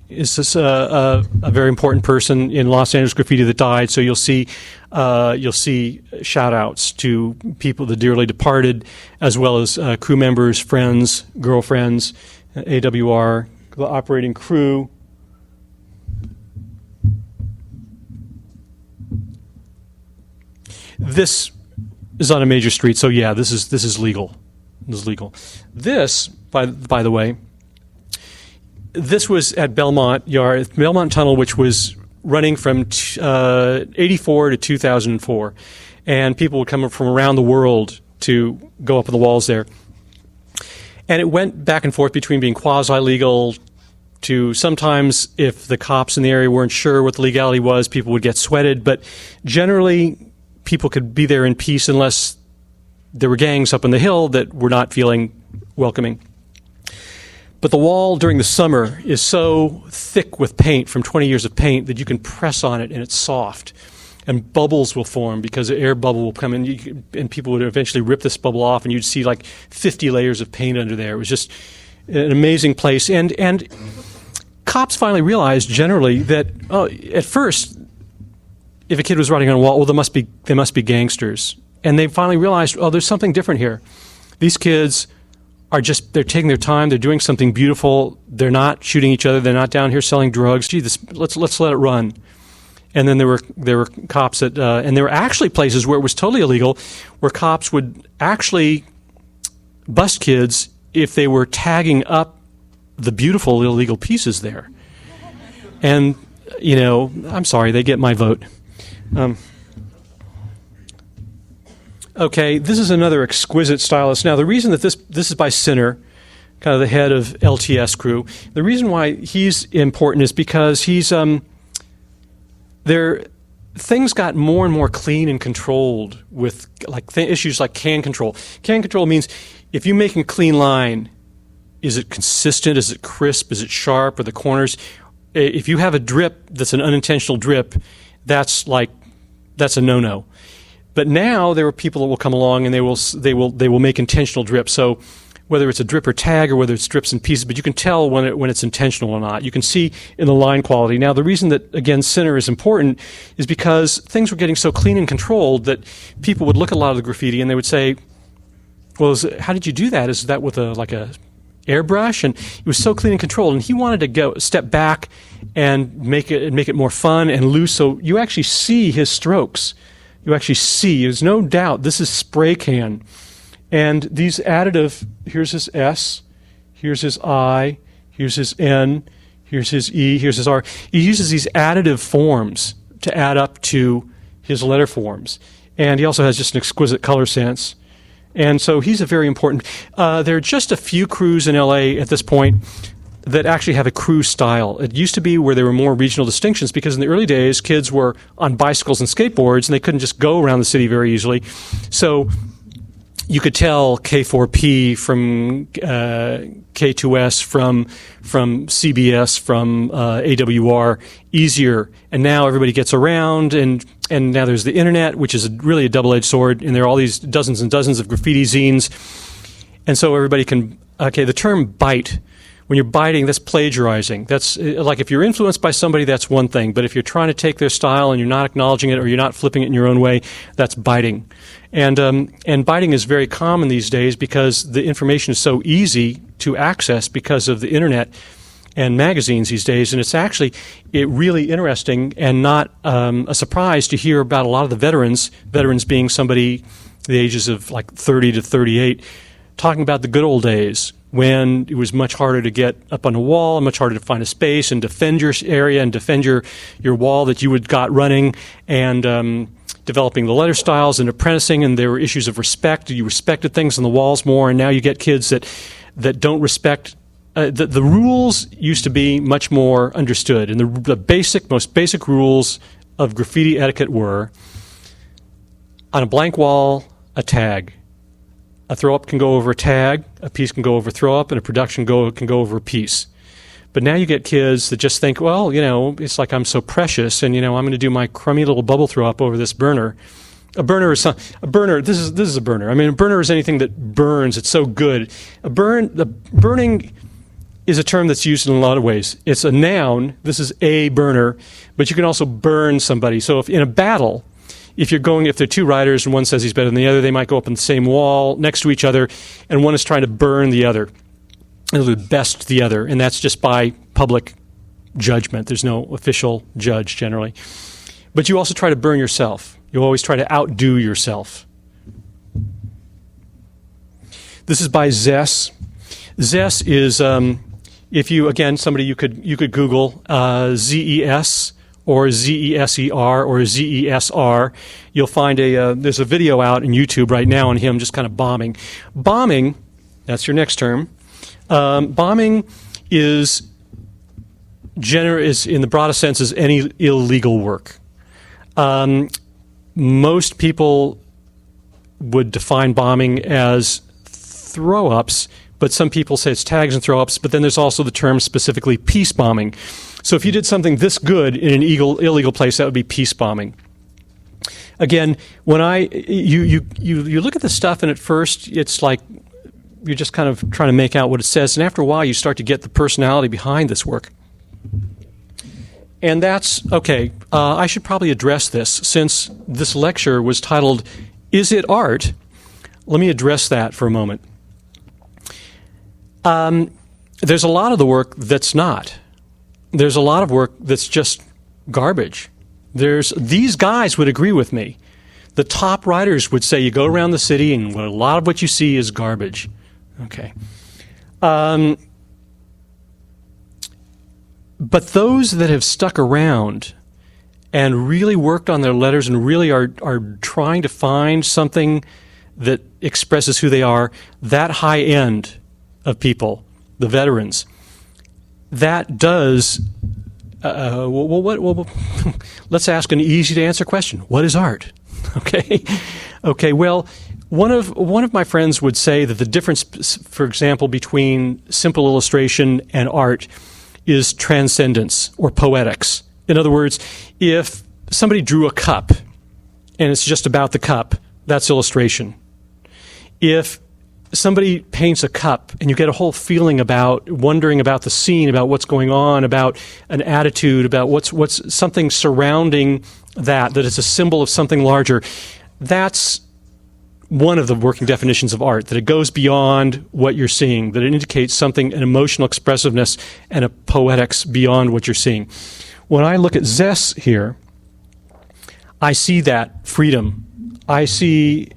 is this, a very important person in Los Angeles graffiti that died. So you'll see shout outs to people, the dearly departed, as well as crew members, friends, girlfriends, AWR, the operating crew. This is on a major street, so yeah, this is legal. This is legal. This, by the way, this was at Belmont Tunnel, which was running from 84 to 2004, and people would come from around the world to go up on the walls there. And it went back and forth between being quasi-legal to sometimes, if the cops in the area weren't sure what the legality was, people would get sweated. But generally, people could be there in peace unless there were gangs up on the hill that were not feeling welcoming. But the wall during the summer is so thick with paint from 20 years of paint that you can press on it and it's soft. and bubbles will form because an air bubble will come in, and people would eventually rip this bubble off, and you'd see like 50 layers of paint under there. It was just an amazing place. And cops finally realized generally that at first, if a kid was writing on a wall, well, they must be gangsters. And they finally realized, oh, there's something different here. These kids they're taking their time, they're doing something beautiful, they're not shooting each other, they're not down here selling drugs. Gee, let's let it run. And then there were cops and there were actually places where it was totally illegal, where cops would actually bust kids if they were tagging up the beautiful illegal pieces there. And, I'm sorry, they get my vote. Okay, this is another exquisite stylist. Now, the reason that this is by Sinner, kind of the head of LTS crew, the reason why he's important is because he's things got more and more clean and controlled with issues like can control. Can control means if you make a clean line, is it consistent? Is it crisp? Is it sharp? Are the corners? If you have a drip that's an unintentional drip, that's a no-no. But now there are people that will come along and they will make intentional drips. So whether it's a drip or tag or whether it's drips and pieces, but you can tell when it's intentional or not. You can see in the line quality. Now the reason that again Sinner is important is because things were getting so clean and controlled that people would look at a lot of the graffiti and they would say, "Well, how did you do that? Is that with a airbrush?" And it was so clean and controlled. And he wanted to go step back and make it more fun and loose, so you actually see his strokes. You actually see, there's no doubt, this is spray can. And these additive, here's his S, here's his I, here's his N, here's his E, here's his R. He uses these additive forms to add up to his letter forms. And he also has just an exquisite color sense. And so he's a very important. There are just a few crews in LA at this point that actually have a crew style. It used to be where there were more regional distinctions because in the early days, kids were on bicycles and skateboards and they couldn't just go around the city very easily. So you could tell K4P from K2S, from CBS, from AWR easier. And now everybody gets around, and now there's the internet, which is really a double-edged sword, and there are all these dozens and dozens of graffiti zines. And so everybody can, the term bite, when you're biting, that's plagiarizing. That's like if you're influenced by somebody, that's one thing. But if you're trying to take their style and you're not acknowledging it or you're not flipping it in your own way, that's biting. And biting is very common these days because the information is so easy to access because of the internet and magazines these days. And it's actually really interesting and not a surprise to hear about a lot of the veterans being somebody the ages of like 30 to 38, talking about the good old days when it was much harder to get up on a wall and much harder to find a space and defend your area and defend your wall that you had got running, and developing the letter styles and apprenticing, and there were issues of respect. You respected things on the walls more, and now you get kids that don't respect. The rules used to be much more understood, and the most basic rules of graffiti etiquette were, on a blank wall, a tag. A throw-up can go over a tag, a piece can go over a throw-up, and a production can go over a piece. But now you get kids that just think, well, it's like I'm so precious, and, I'm going to do my crummy little bubble throw-up over this burner. A burner is this is a burner. I mean, a burner is anything that burns. It's so good. The burning is a term that's used in a lot of ways. It's a noun. This is a burner, but you can also burn somebody. So if in a battle, if there are two riders and one says he's better than the other, they might go up on the same wall next to each other, and one is trying to burn the other, and best the other, and that's just by public judgment. There's no official judge generally. But you also try to burn yourself. You always try to outdo yourself. This is by Zess. Zess is, somebody you could Google ZES, or ZESER, or ZESR. You'll find there's a video out on YouTube right now on him just kind of bombing. Bombing, that's your next term. Bombing is in the broadest sense is any illegal work. Most people would define bombing as throw-ups, but some people say it's tags and throw-ups, but then there's also the term specifically peace bombing. So if you did something this good in an illegal place, that would be peace bombing. Again, when you look at the stuff, and at first it's like you're just kind of trying to make out what it says, and after a while you start to get the personality behind this work. And that's, okay, I should probably address this. Since this lecture was titled, Is It Art? Let me address that for a moment. There's a lot of the work that's not. There's a lot of work that's just garbage. These guys would agree with me. The top writers would say you go around the city and a lot of what you see is garbage. Okay. But those that have stuck around and really worked on their letters and really are trying to find something that expresses who they are, that high end of people, the veterans, that does, let's ask an easy to answer question. What is art? Okay, well, one of my friends would say that the difference, for example, between simple illustration and art is transcendence or poetics. In other words, if somebody drew a cup and it's just about the cup, that's illustration. If somebody paints a cup and you get a whole feeling about wondering about the scene, about what's going on, about an attitude, about what's something surrounding that is a symbol of something larger, that's one of the working definitions of art, that it goes beyond what you're seeing, that it indicates something, an emotional expressiveness and a poetics beyond what you're seeing. When I look at Zess here, I see that freedom. I see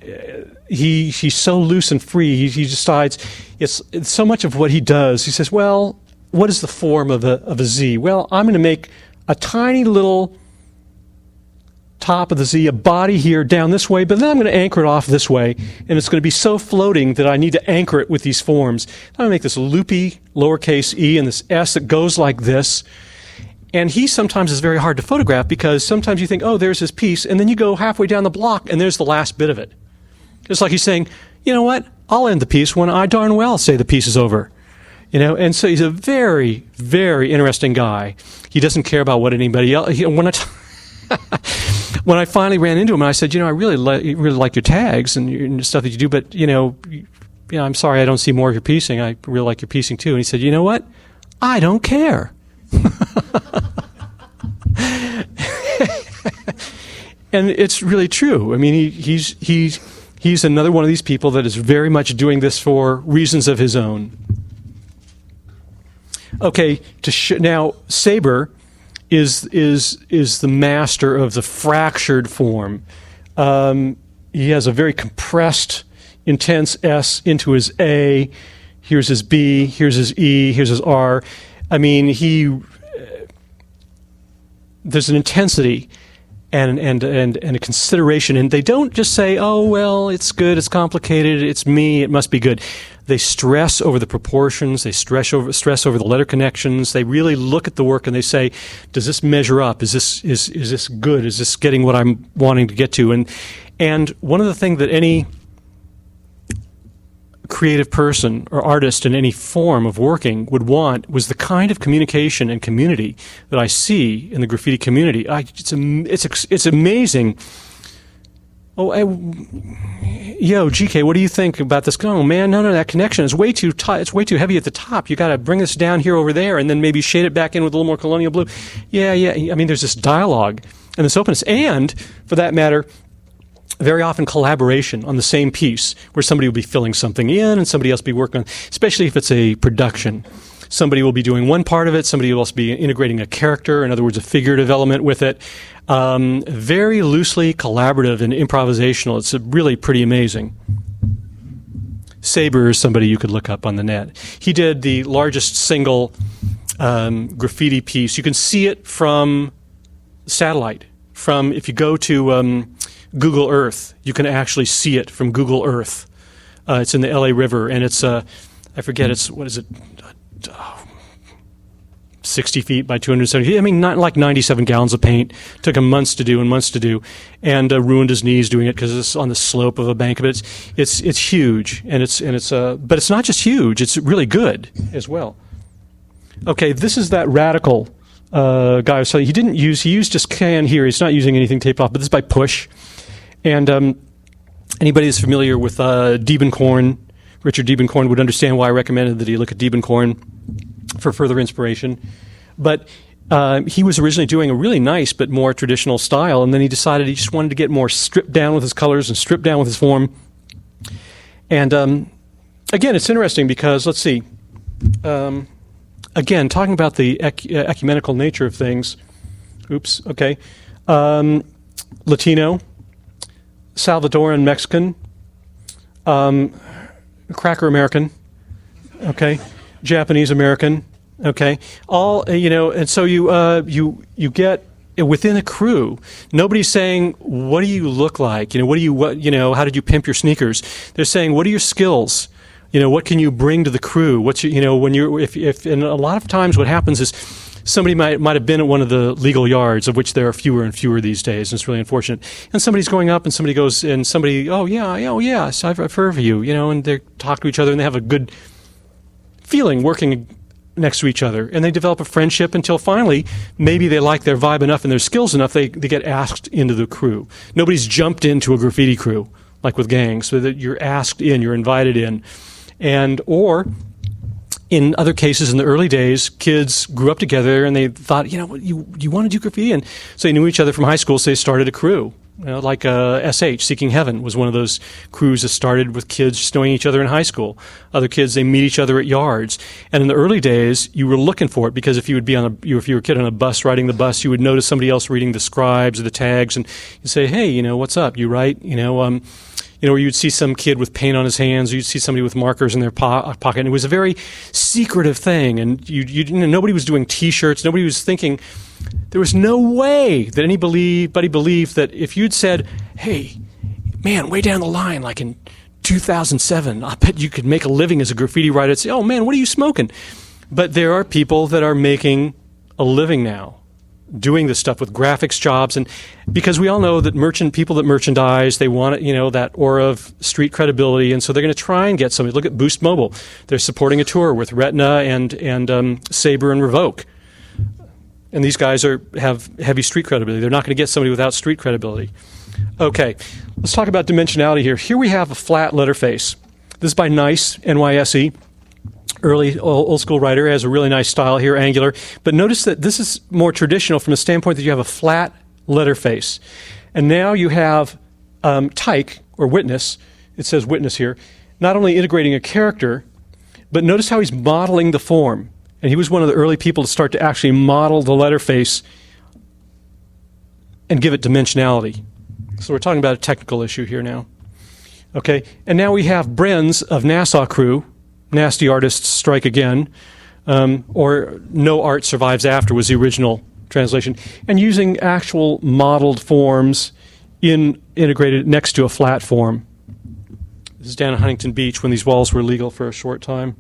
he's so loose and free. He decides, it's so much of what he does. He says, well, what is the form of a Z? Well, I'm going to make a tiny little top of the Z, a body here down this way, but then I'm going to anchor it off this way, and it's going to be so floating that I need to anchor it with these forms. I'm going to make this loopy lowercase e and this S that goes like this. And he sometimes is very hard to photograph because sometimes you think, oh, there's his piece, and then you go halfway down the block and there's the last bit of it. It's like he's saying, you know what, I'll end the piece when I darn well say the piece is over. And so he's a very, very interesting guy. He doesn't care about what anybody else... When I finally ran into him, and I said, I really like your tags and your stuff that you do, but, I'm sorry I don't see more of your piecing. I really like your piecing, too. And he said, you know what? I don't care. And it's really true. I mean, he's another one of these people that is very much doing this for reasons of his own. Okay, now, Saber is the master of the fractured form. He has a very compressed, intense S into his A. Here's his B. Here's his E. Here's his R. I mean, there's an intensity and a consideration, and they don't just say, "Oh well, it's good, it's complicated, it's me, it must be good." They stress over the proportions. They stress over the letter connections. They really look at the work and they say, "Does this measure up? Is this good? Is this getting what I'm wanting to get to?" And one of the things that any creative person or artist in any form of working would want was the kind of communication and community that I see in the graffiti community. It's amazing. Yo, GK, what do you think about this? Oh man, no, that connection is way too tight. It's way too heavy at the top. You got to bring this down here over there, and then maybe shade it back in with a little more colonial blue. Yeah. I mean, there's this dialogue and this openness, and for that matter, very often collaboration on the same piece, where somebody will be filling something in and somebody else will be working on, especially if it's a production. Somebody will be doing one part of it. Somebody will also be integrating a character, in other words, a figurative element with it. Very loosely collaborative and improvisational. It's really pretty amazing. Saber is somebody you could look up on the net. He did the largest single graffiti piece. You can see it from satellite. If you go to Google Earth, you can actually see it from Google Earth. It's in the LA River, and it's I forget, what is it? 60 feet by 270 feet. I mean, not like 97 gallons of paint. Took him months to do, and ruined his knees doing it because it's on the slope of a bank. But it's huge, but it's not just huge. It's really good as well. Okay, this is that radical guy was telling you, he used just can here. He's not using anything taped off, but this is by Push. And anybody that's familiar with Diebenkorn, Richard Diebenkorn, would understand why I recommended that he look at Diebenkorn for further inspiration. But he was originally doing a really nice but more traditional style, and then he decided he just wanted to get more stripped down with his colors and stripped down with his form. And again, it's interesting because, let's see, again, talking about the ecumenical nature of things. Oops, okay. Latino, Salvadoran, Mexican, Cracker American, okay, Japanese American, okay, all and so you get within a crew. Nobody's saying, "What do you look like?" How did you pimp your sneakers? They're saying, "What are your skills?" What can you bring to the crew? What's when you're if and a lot of times what happens is somebody might have been at one of the legal yards, of which there are fewer and fewer these days, and it's really unfortunate. And somebody's going up, and somebody goes, and somebody, oh yes, I've heard of you, and they talk to each other, and they have a good feeling working next to each other, and they develop a friendship until finally, maybe they like their vibe enough and their skills enough, they get asked into the crew. Nobody's jumped into a graffiti crew like with gangs, so that you're asked in, you're invited in, or in other cases, in the early days, kids grew up together and they thought, you want to do graffiti? And so they knew each other from high school, so they started a crew. Like SH, Seeking Heaven, was one of those crews that started with kids just knowing each other in high school. Other kids, they meet each other at yards. And in the early days, you were looking for it because if you would be if you were a kid on a bus riding the bus, you would notice somebody else reading the scribes or the tags, and you say, hey, what's up? You write, or you'd see some kid with paint on his hands, or you'd see somebody with markers in their pocket. And it was a very secretive thing, and nobody was doing T-shirts. Nobody was thinking. There was no way that anybody believed that if you'd said, "Hey, man, way down the line, like in 2007, I bet you could make a living as a graffiti writer," I'd say, "Oh man, what are you smoking?" But there are people that are making a living now, doing this stuff with graphics jobs, and because we all know that people that merchandise, they want it, that aura of street credibility, and so they're going to try and get somebody. Look at Boost Mobile; they're supporting a tour with Retina and Saber and Revoke, and these guys have heavy street credibility. They're not going to get somebody without street credibility. Okay, let's talk about dimensionality here. Here we have a flat letter face. This is by Nice, NYSE. Early old school writer, has a really nice style here, angular. But notice that this is more traditional from the standpoint that you have a flat letter face. And now you have Tyke, or Witness, it says Witness here, not only integrating a character, but notice how he's modeling the form. And he was one of the early people to start to actually model the letter face and give it dimensionality. So we're talking about a technical issue here now. Okay, and now we have Brenz of Nassau Crew, Nasty Artists Strike Again, or No Art Survives After was the original translation, and using actual modeled forms integrated next to a flat form. This is down at Huntington Beach when these walls were legal for a short time.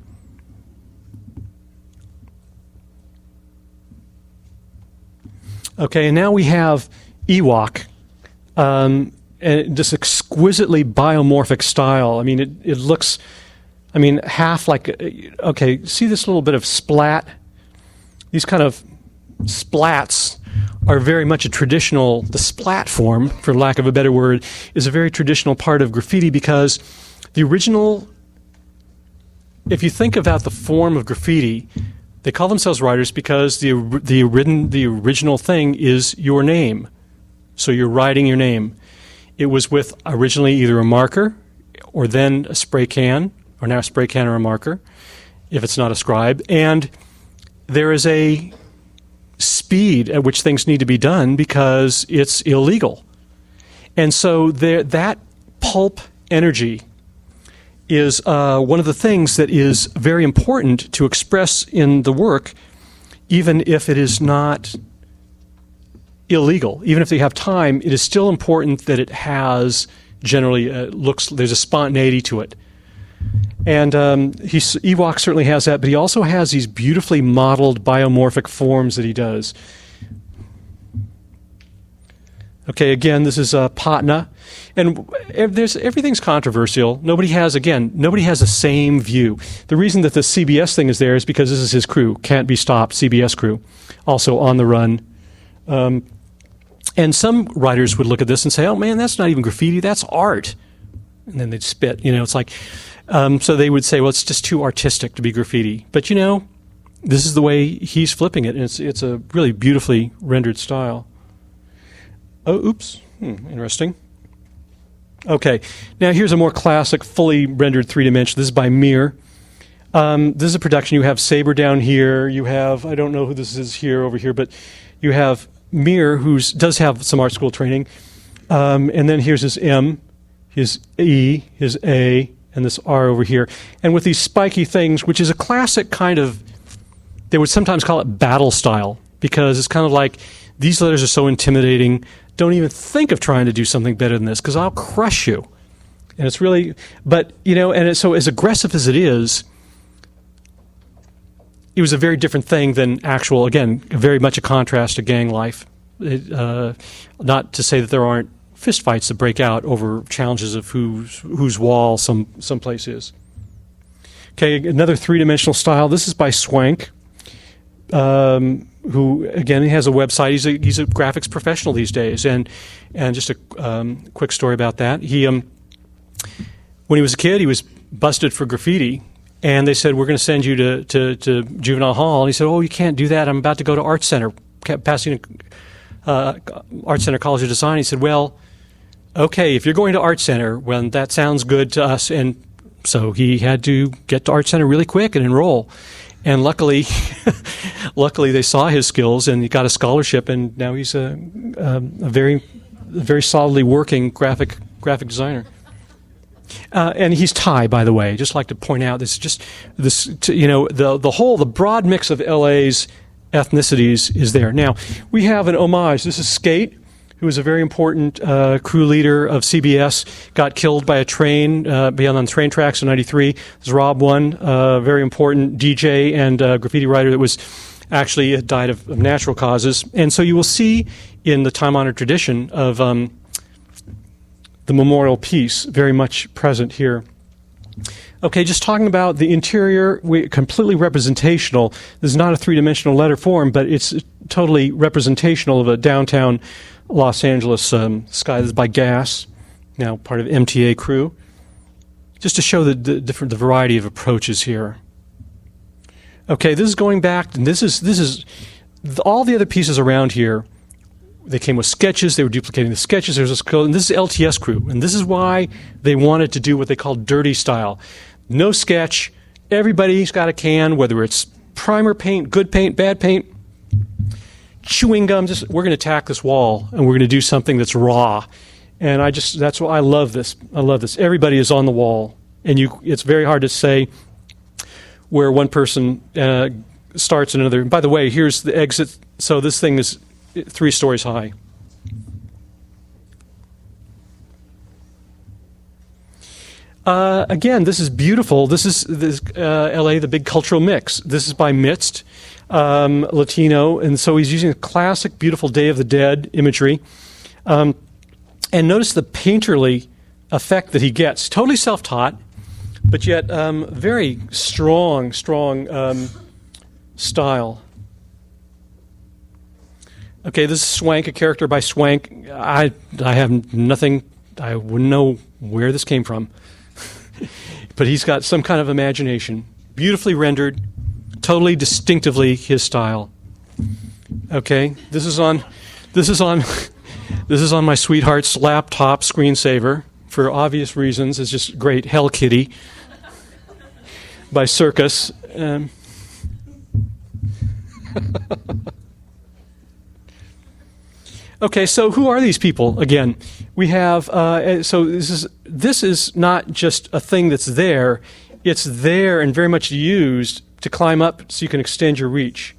Okay, and now we have Ewok, and this exquisitely biomorphic style. I mean, it looks... half like, okay, see this little bit of splat? These kind of splats are very much the splat form, for lack of a better word, is a very traditional part of graffiti because the original, if you think about the form of graffiti, they call themselves writers because the original thing is your name. So you're writing your name. It was with originally either a marker or then a spray can, or now a spray can or a marker, if it's not a scribe. And there is a speed at which things need to be done because it's illegal. And so that pulp energy is one of the things that is very important to express in the work, even if it is not illegal. Even if they have time, it is still important that it has generally there's a spontaneity to it. And Ewok certainly has that, but he also has these beautifully modeled biomorphic forms that he does. Okay, again, this is Patna, and everything's controversial. Nobody has the same view. The reason that the CBS thing is there is because this is his crew, Can't Be Stopped, CBS crew, also on the run. And some writers would look at this and say, "Oh man, that's not even graffiti, that's art," and then they'd spit. It's like, so they would say, "Well, it's just too artistic to be graffiti." But this is the way he's flipping it, and it's a really beautifully rendered style. Oh, oops. Interesting. Okay, now here's a more classic, fully rendered 3-dimensional. This is by Mir. This is a production. You have Saber down here. You have, I don't know who this is over here, but you have Mir, who does have some art school training. And then here's his M, his E, his A, and this R over here. And with these spiky things, which is a classic kind of, they would sometimes call it battle style, because it's kind of like, these letters are so intimidating. Don't even think of trying to do something better than this, because I'll crush you. And it's really, but, so as aggressive as it is, it was a very different thing than actual, again, very much a contrast to gang life. Not to say that there aren't fistfights that break out over challenges of whose wall some place is. Okay, another 3-dimensional style. This is by Swank. Who again, he has a website. He's a graphics professional these days, and just a quick story about that. He when he was a kid, he was busted for graffiti, and they said, "We're going to send you to juvenile hall." And he said, "Oh, you can't do that. I'm about to go to Art Center, Pasadena Art Center College of Design." He said, "Well, okay, if you're going to Art Center, well, that sounds good to us." And so he had to get to Art Center really quick and enroll. And luckily they saw his skills, and he got a scholarship, and now he's a very solidly working graphic designer. And he's Thai, by the way. Just like to point out, the broad mix of LA's ethnicities is there. Now we have an homage. This is Skate, who was a very important crew leader of CBS, got killed by a train, beyond on the train tracks in '93. There's Rob One, a very important DJ and graffiti writer that was actually died of natural causes. And so you will see in the time-honored tradition of the memorial piece very much present here. Okay, just talking about the interior, completely representational. This is not a 3-dimensional letter form, but it's totally representational of a downtown Los Angeles sky. This is by Gas, now part of MTA crew. Just to show the variety of approaches here. Okay, this is going back, and this is all the other pieces around here. They came with sketches. They were duplicating the sketches. There's this code, and this is LTS crew, and this is why they wanted to do what they call dirty style. No sketch. Everybody's got a can, whether it's primer paint, good paint, bad paint, chewing gum. We're going to attack this wall, and we're going to do something that's raw. And that's why I love this. I love this. Everybody is on the wall, and it's very hard to say where one person starts and another. By the way, here's the exit. So this thing is 3 stories high. Again, this is beautiful. This is LA, the big cultural mix. This is by Mitzt, Latino, and so he's using a classic, beautiful Day of the Dead imagery. And notice the painterly effect that he gets. Totally self-taught, but yet very strong style. Okay, this is Swank, a character by Swank. I have nothing. I wouldn't know where this came from. But he's got some kind of imagination. Beautifully rendered, totally distinctively his style. Okay, this is on my sweetheart's laptop screensaver for obvious reasons. It's just great. Hell Kitty by Circus. Okay, so who are these people? Again, we have. So this is not just a thing that's there; it's there and very much used to climb up, so you can extend your reach.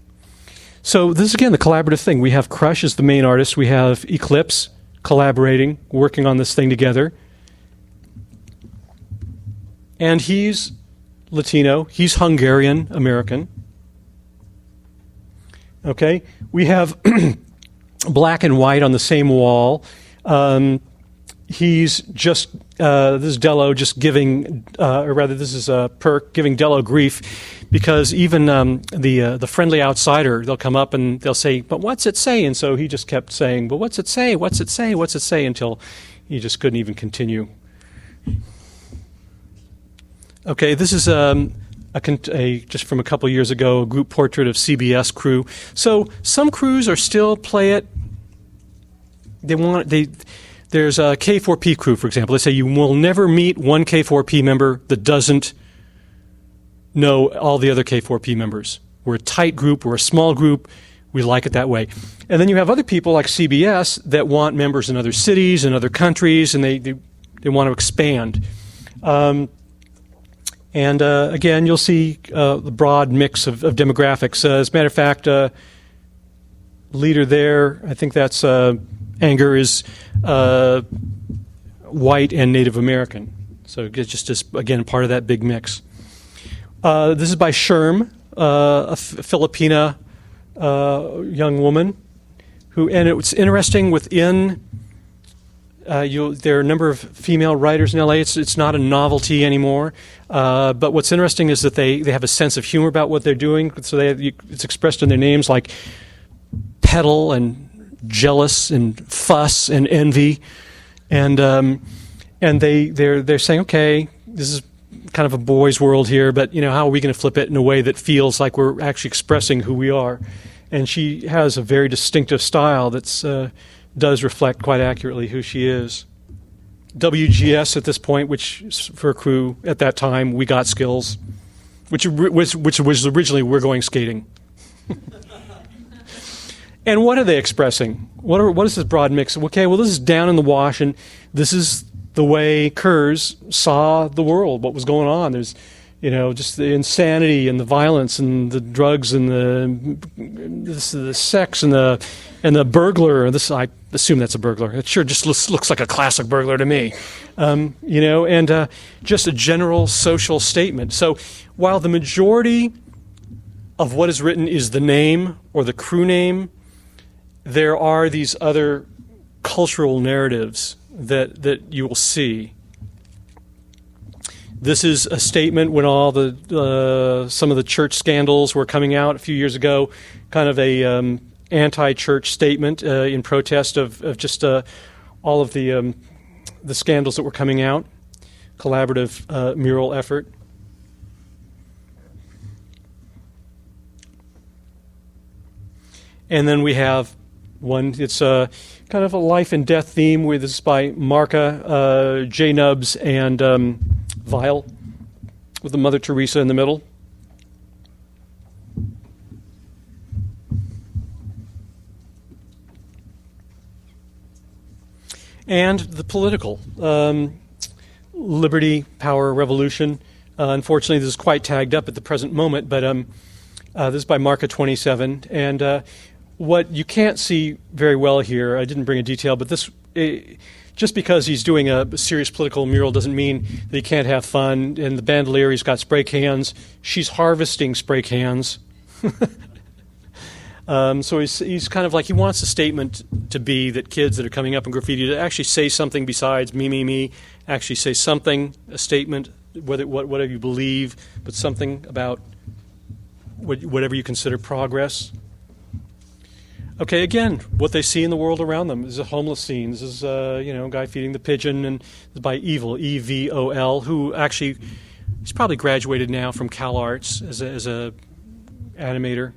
So this is again the collaborative thing. We have Crush as the main artist. We have Eclipse collaborating, working on this thing together, and he's Latino. He's Hungarian American. Okay, we have. black and white on the same wall. He's just, this is Dello just giving, or rather this is Perk giving Dello grief, because even the friendly outsider, they'll come up and they'll say, but what's it say? And so he just kept saying, but what's it say? What's it say? What's it say? Until he just couldn't even continue. Okay, this is just from a couple years ago, a group portrait of CBS crew. So some crews are still play it. There's a K4P crew, for example. They say you will never meet one K4P member that doesn't know all the other K4P members. We're a tight group. We're a small group. We like it that way. And then you have other people like CBS that want members in other cities and other countries, and they want to expand. Again, you'll see the broad mix of demographics. As a matter of fact, leader there, I think that's Anger, is white and Native American. So it's just again, part of that big mix. This is by Sherm, a Filipina young woman, and it's interesting within. There are a number of female writers in LA. It's not a novelty anymore. But what's interesting is that they have a sense of humor about what they're doing. So it's expressed in their names, like peddle and jealous and fuss and envy, and they're saying, okay, this is kind of a boy's world here, but how are we going to flip it in a way that feels like we're actually expressing who we are? And she has a very distinctive style that's does reflect quite accurately who she is. WGS at this point, which for a crew at that time, we got skills, which was originally we're going skating. And what are they expressing? What is this broad mix? Okay, well, this is down in the wash, and this is the way Kurz saw the world, what was going on. There's, just the insanity and the violence and the drugs and the sex and the burglar. I assume that's a burglar. It sure just looks like a classic burglar to me. And just a general social statement. So while the majority of what is written is the name or the crew name, there are these other cultural narratives that you will see. This is a statement when all some of the church scandals were coming out a few years ago, kind of a anti-church statement in protest of just all of the scandals that were coming out. Collaborative mural effort. And then we have one, it's kind of a life and death theme. This is by Marka, J. Nubs, and Vile, with the Mother Teresa in the middle. And the political, liberty, power, revolution. Unfortunately, this is quite tagged up at the present moment, but this is by Marka 27. And what you can't see very well here, I didn't bring a detail, but this, just because he's doing a serious political mural doesn't mean that he can't have fun. And the bandolier, he's got spray cans. She's harvesting spray cans. So he's kind of like, he wants the statement to be that kids that are coming up in graffiti to actually say something besides me, actually say something, a statement, whatever you believe, but something about whatever you consider progress. Okay, again, what they see in the world around them. This is a homeless scene. This is a guy feeding the pigeon, and this is by Evil, E-V-O-L, who actually, he's probably graduated now from Cal Arts as a animator.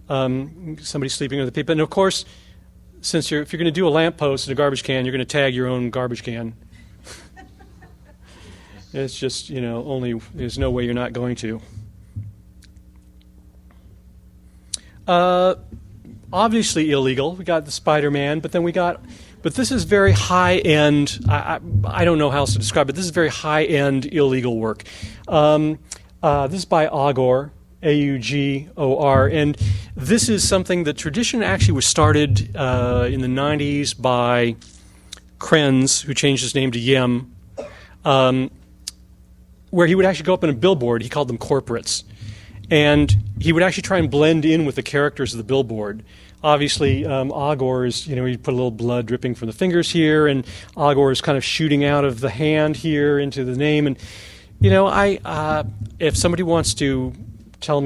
Somebody sleeping with the people. And of course, if you're going to do a lamppost and a garbage can, you're going to tag your own garbage can. It's just, there's no way you're not going to. Obviously illegal. We got the Spider-Man, but this is very high-end. I don't know how else to describe it. This is very high-end illegal work. This is by Augor, A-U-G-O-R, and this is something the tradition actually was started in the 90s by Krenz, who changed his name to Yem, where he would actually go up in a billboard. He called them corporates. And he would actually try and blend in with the characters of the billboard. obviously, Agor is, you put a little blood dripping from the fingers here, and Agor is kind of shooting out of the hand here into the name. And, if somebody wants to talk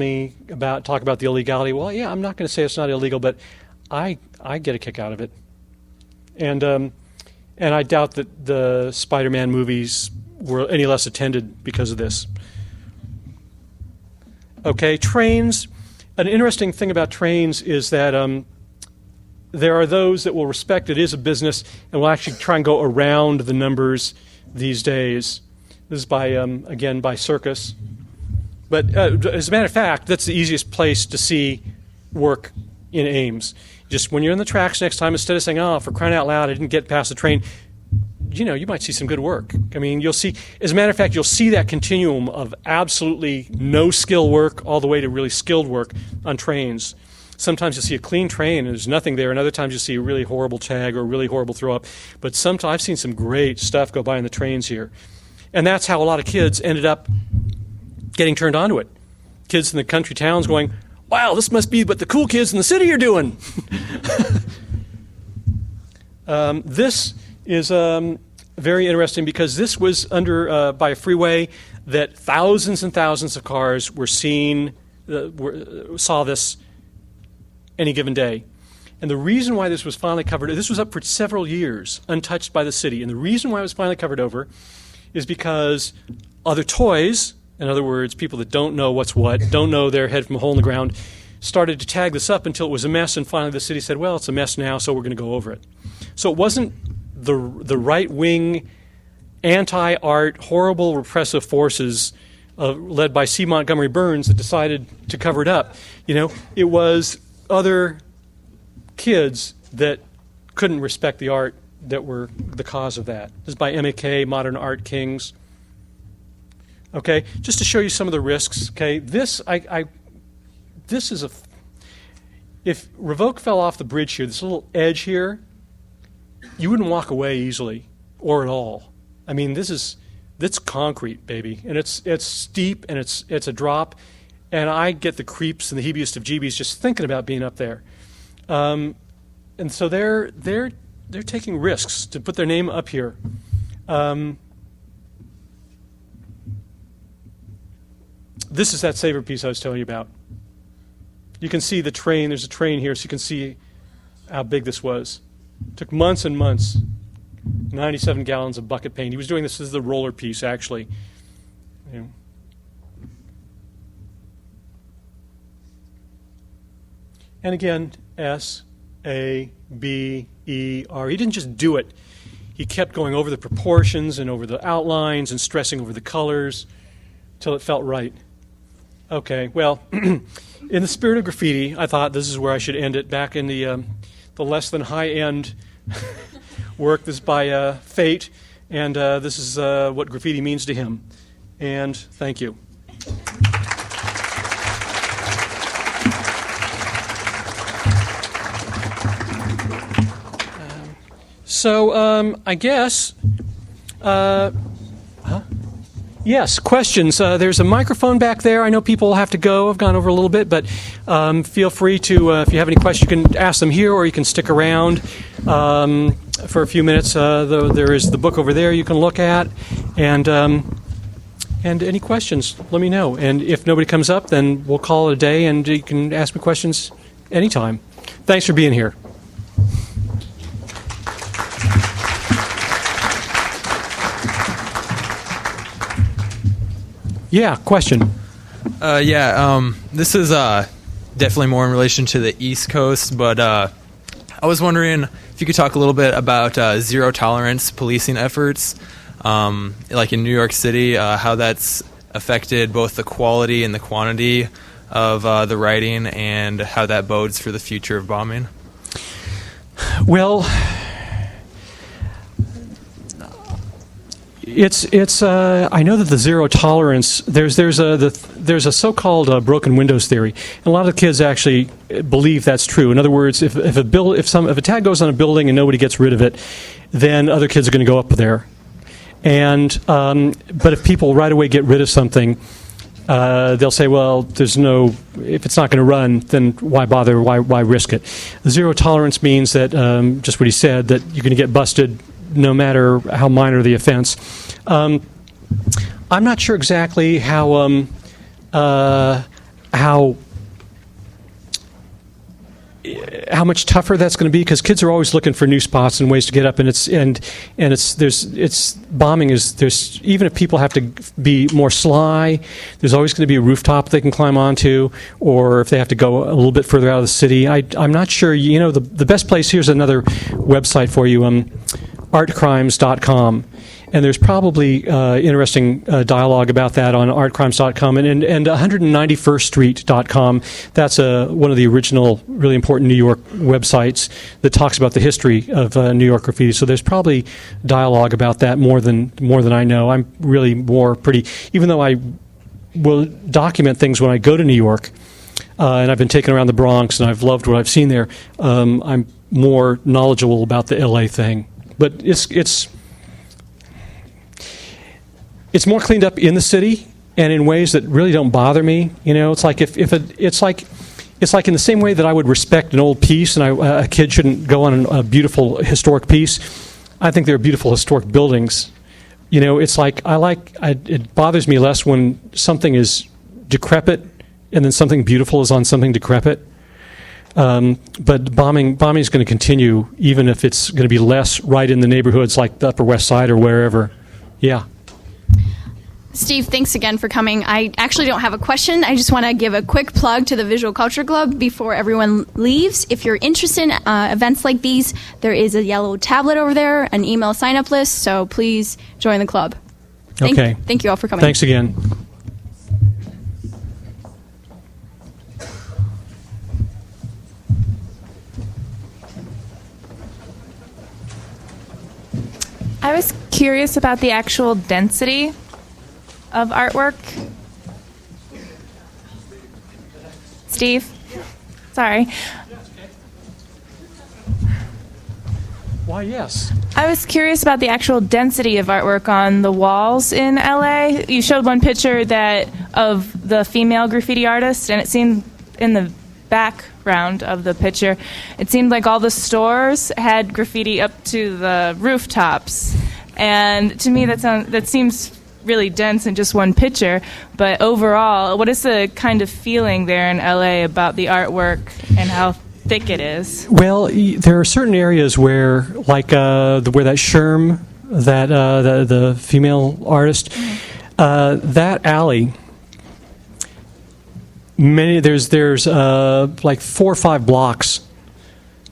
about the illegality, well, yeah, I'm not going to say it's not illegal, but I get a kick out of it. And I doubt that the Spider-Man movies were any less attended because of this. Okay, trains. An interesting thing about trains is that there are those that will respect it is a business and will actually try and go around the numbers these days. This is by Circus. But as a matter of fact, that's the easiest place to see work in Ames. Just when you're in the tracks next time, instead of saying, oh, for crying out loud, I didn't get past the train, you might see some good work. I mean, you'll see, as a matter of fact, you'll see that continuum of absolutely no skill work all the way to really skilled work on trains. Sometimes you'll see a clean train and there's nothing there, and other times you'll see a really horrible tag or a really horrible throw-up. But sometimes I've seen some great stuff go by on the trains here. And that's how a lot of kids ended up getting turned on to it. Kids in the country towns going, wow, this must be what the cool kids in the city are doing. This is very interesting because this was under by a freeway that thousands and thousands of cars were saw this any given day. And the reason why this was finally covered, this was up for several years, untouched by the city. And the reason why it was finally covered over is because other toys, in other words, people that don't know what's what, don't know their head from a hole in the ground, started to tag this up until it was a mess, and finally the city said, well, it's a mess now, so we're going to go over it. So it wasn't the right-wing, anti-art, horrible repressive forces led by C. Montgomery Burns that decided to cover it up. It was other kids that couldn't respect the art that were the cause of that. This is by MAK, Modern Art Kings. Okay, just to show you some of the risks. Okay, this is if Revoke fell off the bridge here, this little edge here, you wouldn't walk away easily or at all. I mean, that's concrete, baby, and it's steep and it's a drop, and I get the creeps and the heebiest of jeebies just thinking about being up there. And so they're taking risks to put their name up here. This is that Savor piece I was telling you about. You can see the train. There's a train here, so you can see how big this was. It took months and months. 97 gallons of bucket paint. He was doing this as the roller piece, actually. And again, S-A-B-E-R. He didn't just do it. He kept going over the proportions and over the outlines and stressing over the colors till it felt right. Okay, well, in the spirit of graffiti, I thought this is where I should end it. Back in the less than high-end work. This is by Fate, and this is what graffiti means to him. And thank you. So I guess, yes, questions. There's a microphone back there. I know people have to go. I've gone over a little bit, but feel free to, if you have any questions, you can ask them here, or you can stick around for a few minutes. There is the book over there you can look at, and any questions, let me know. And if nobody comes up, then we'll call it a day, and you can ask me questions anytime. Thanks for being here. Yeah, question. This is definitely more in relation to the East Coast, but I was wondering if you could talk a little bit about zero tolerance policing efforts, like in New York City, how that's affected both the quality and the quantity of the writing, and how that bodes for the future of bombing. Well, it's. I know that the zero tolerance. There's a so-called broken windows theory, and a lot of the kids actually believe that's true. In other words, if a tag goes on a building and nobody gets rid of it, then other kids are going to go up there. And but if people right away get rid of something, they'll say, well, if it's not going to run, then why bother? Why risk it? Zero tolerance means that, just what he said, that you're going to get busted no matter how minor the offense. I'm not sure exactly how much tougher that's going to be, because kids are always looking for new spots and ways to get up, and bombing is, there's, even if people have to be more sly, there's always going to be a rooftop they can climb onto, or if they have to go a little bit further out of the city. I'm not sure. The best place, here's another website for you, artcrimes.com. And there's probably interesting dialogue about that on artcrimes.com and 191ststreet.com. That's one of the original, really important New York websites that talks about the history of New York graffiti. So there's probably dialogue about that more than I know. I'm really even though I will document things when I go to New York, and I've been taken around the Bronx and I've loved what I've seen there, I'm more knowledgeable about the LA thing. But it's more cleaned up in the city and in ways that really don't bother me. It's like it's like in the same way that I would respect an old piece, and a kid shouldn't go on a beautiful historic piece. I think there are beautiful historic buildings. It's like it bothers me less when something is decrepit and then something beautiful is on something decrepit. But bombing is going to continue, even if it's going to be less right in the neighborhoods like the Upper West Side or wherever. Yeah. Steve, thanks again for coming. I actually don't have a question. I just want to give a quick plug to the Visual Culture Club before everyone leaves. If you're interested in events like these, there is a yellow tablet over there, an email sign-up list, so please join the club. Thank you all for coming. Thanks again. I was curious about the actual density of artwork. Steve? Sorry. Why, yes. I was curious about the actual density of artwork on the walls in LA. You showed one picture of the female graffiti artist, and it seemed in the background of the picture, it seemed like all the stores had graffiti up to the rooftops. And to me, that seems really dense in just one picture. But overall, what is the kind of feeling there in LA about the artwork and how thick it is? Well, there are certain areas where, like where that Sherm, the female artist, that alley. There's like 4 or 5 blocks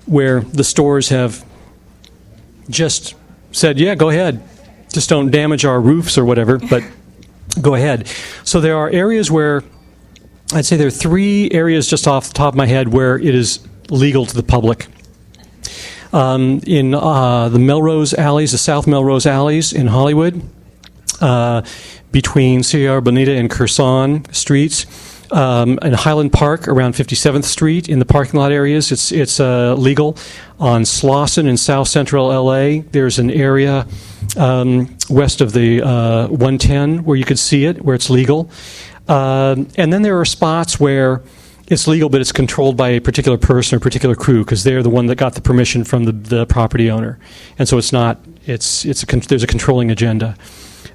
where the stores have just said, yeah, go ahead. Just don't damage our roofs or whatever, but go ahead. So there are areas where, I'd say there are 3 areas just off the top of my head where it is legal to the public. In the Melrose alleys, the South Melrose alleys in Hollywood, between Sierra Bonita and Curzon streets, in Highland Park around 57th Street in the parking lot areas, it's legal. On Slauson in South Central LA, there's an area west of the 110 where you could see it, where it's legal. And then there are spots where it's legal, but it's controlled by a particular person or a particular crew, because they're the one that got the permission from the property owner, and so it's not. There's a controlling agenda.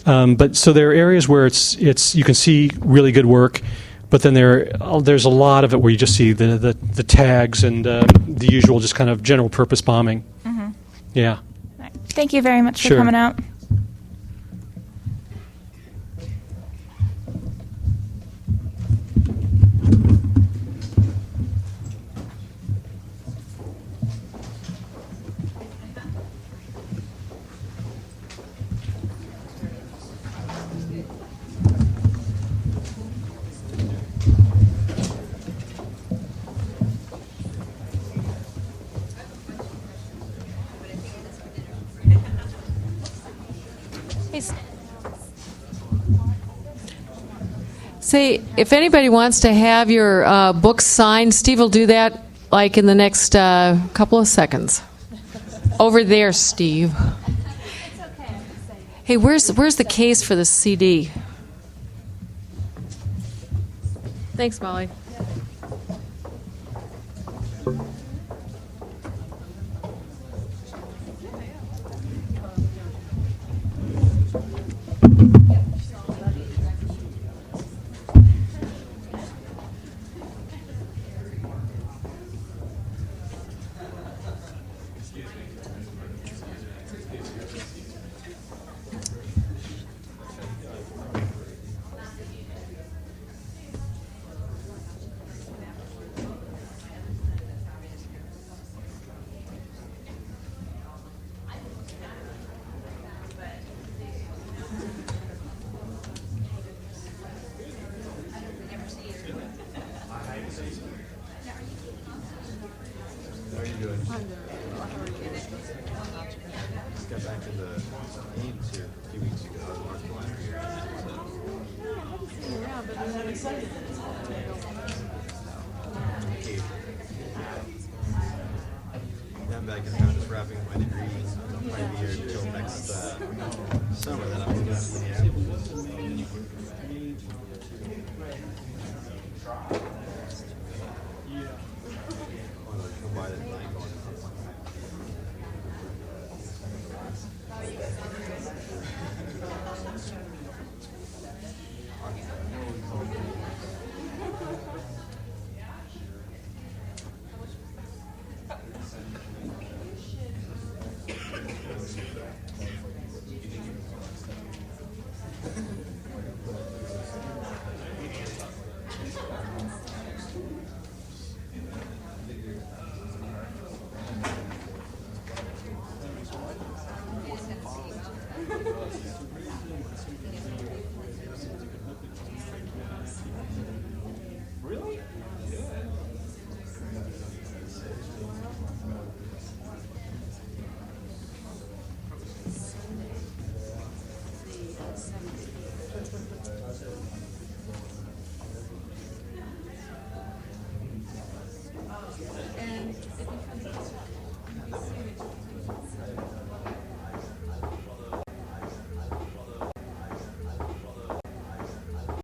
But so there are areas where it's you can see really good work. But then there's a lot of it where you just see the tags and the usual just kind of general purpose bombing. Mm-hmm. Yeah. Thank you very much for coming out. Say, if anybody wants to have your books signed, Steve will do that like in the next couple of seconds. Over there, Steve. Hey, where's the case for the CD? Thanks, Molly. Got back to the games here a few weeks ago. I was North Carolina here. Now I'm back in town just wrapping up my degree. I'll probably be here until next summer. Then I'm moving to Minneapolis. I'm gonna come by that night going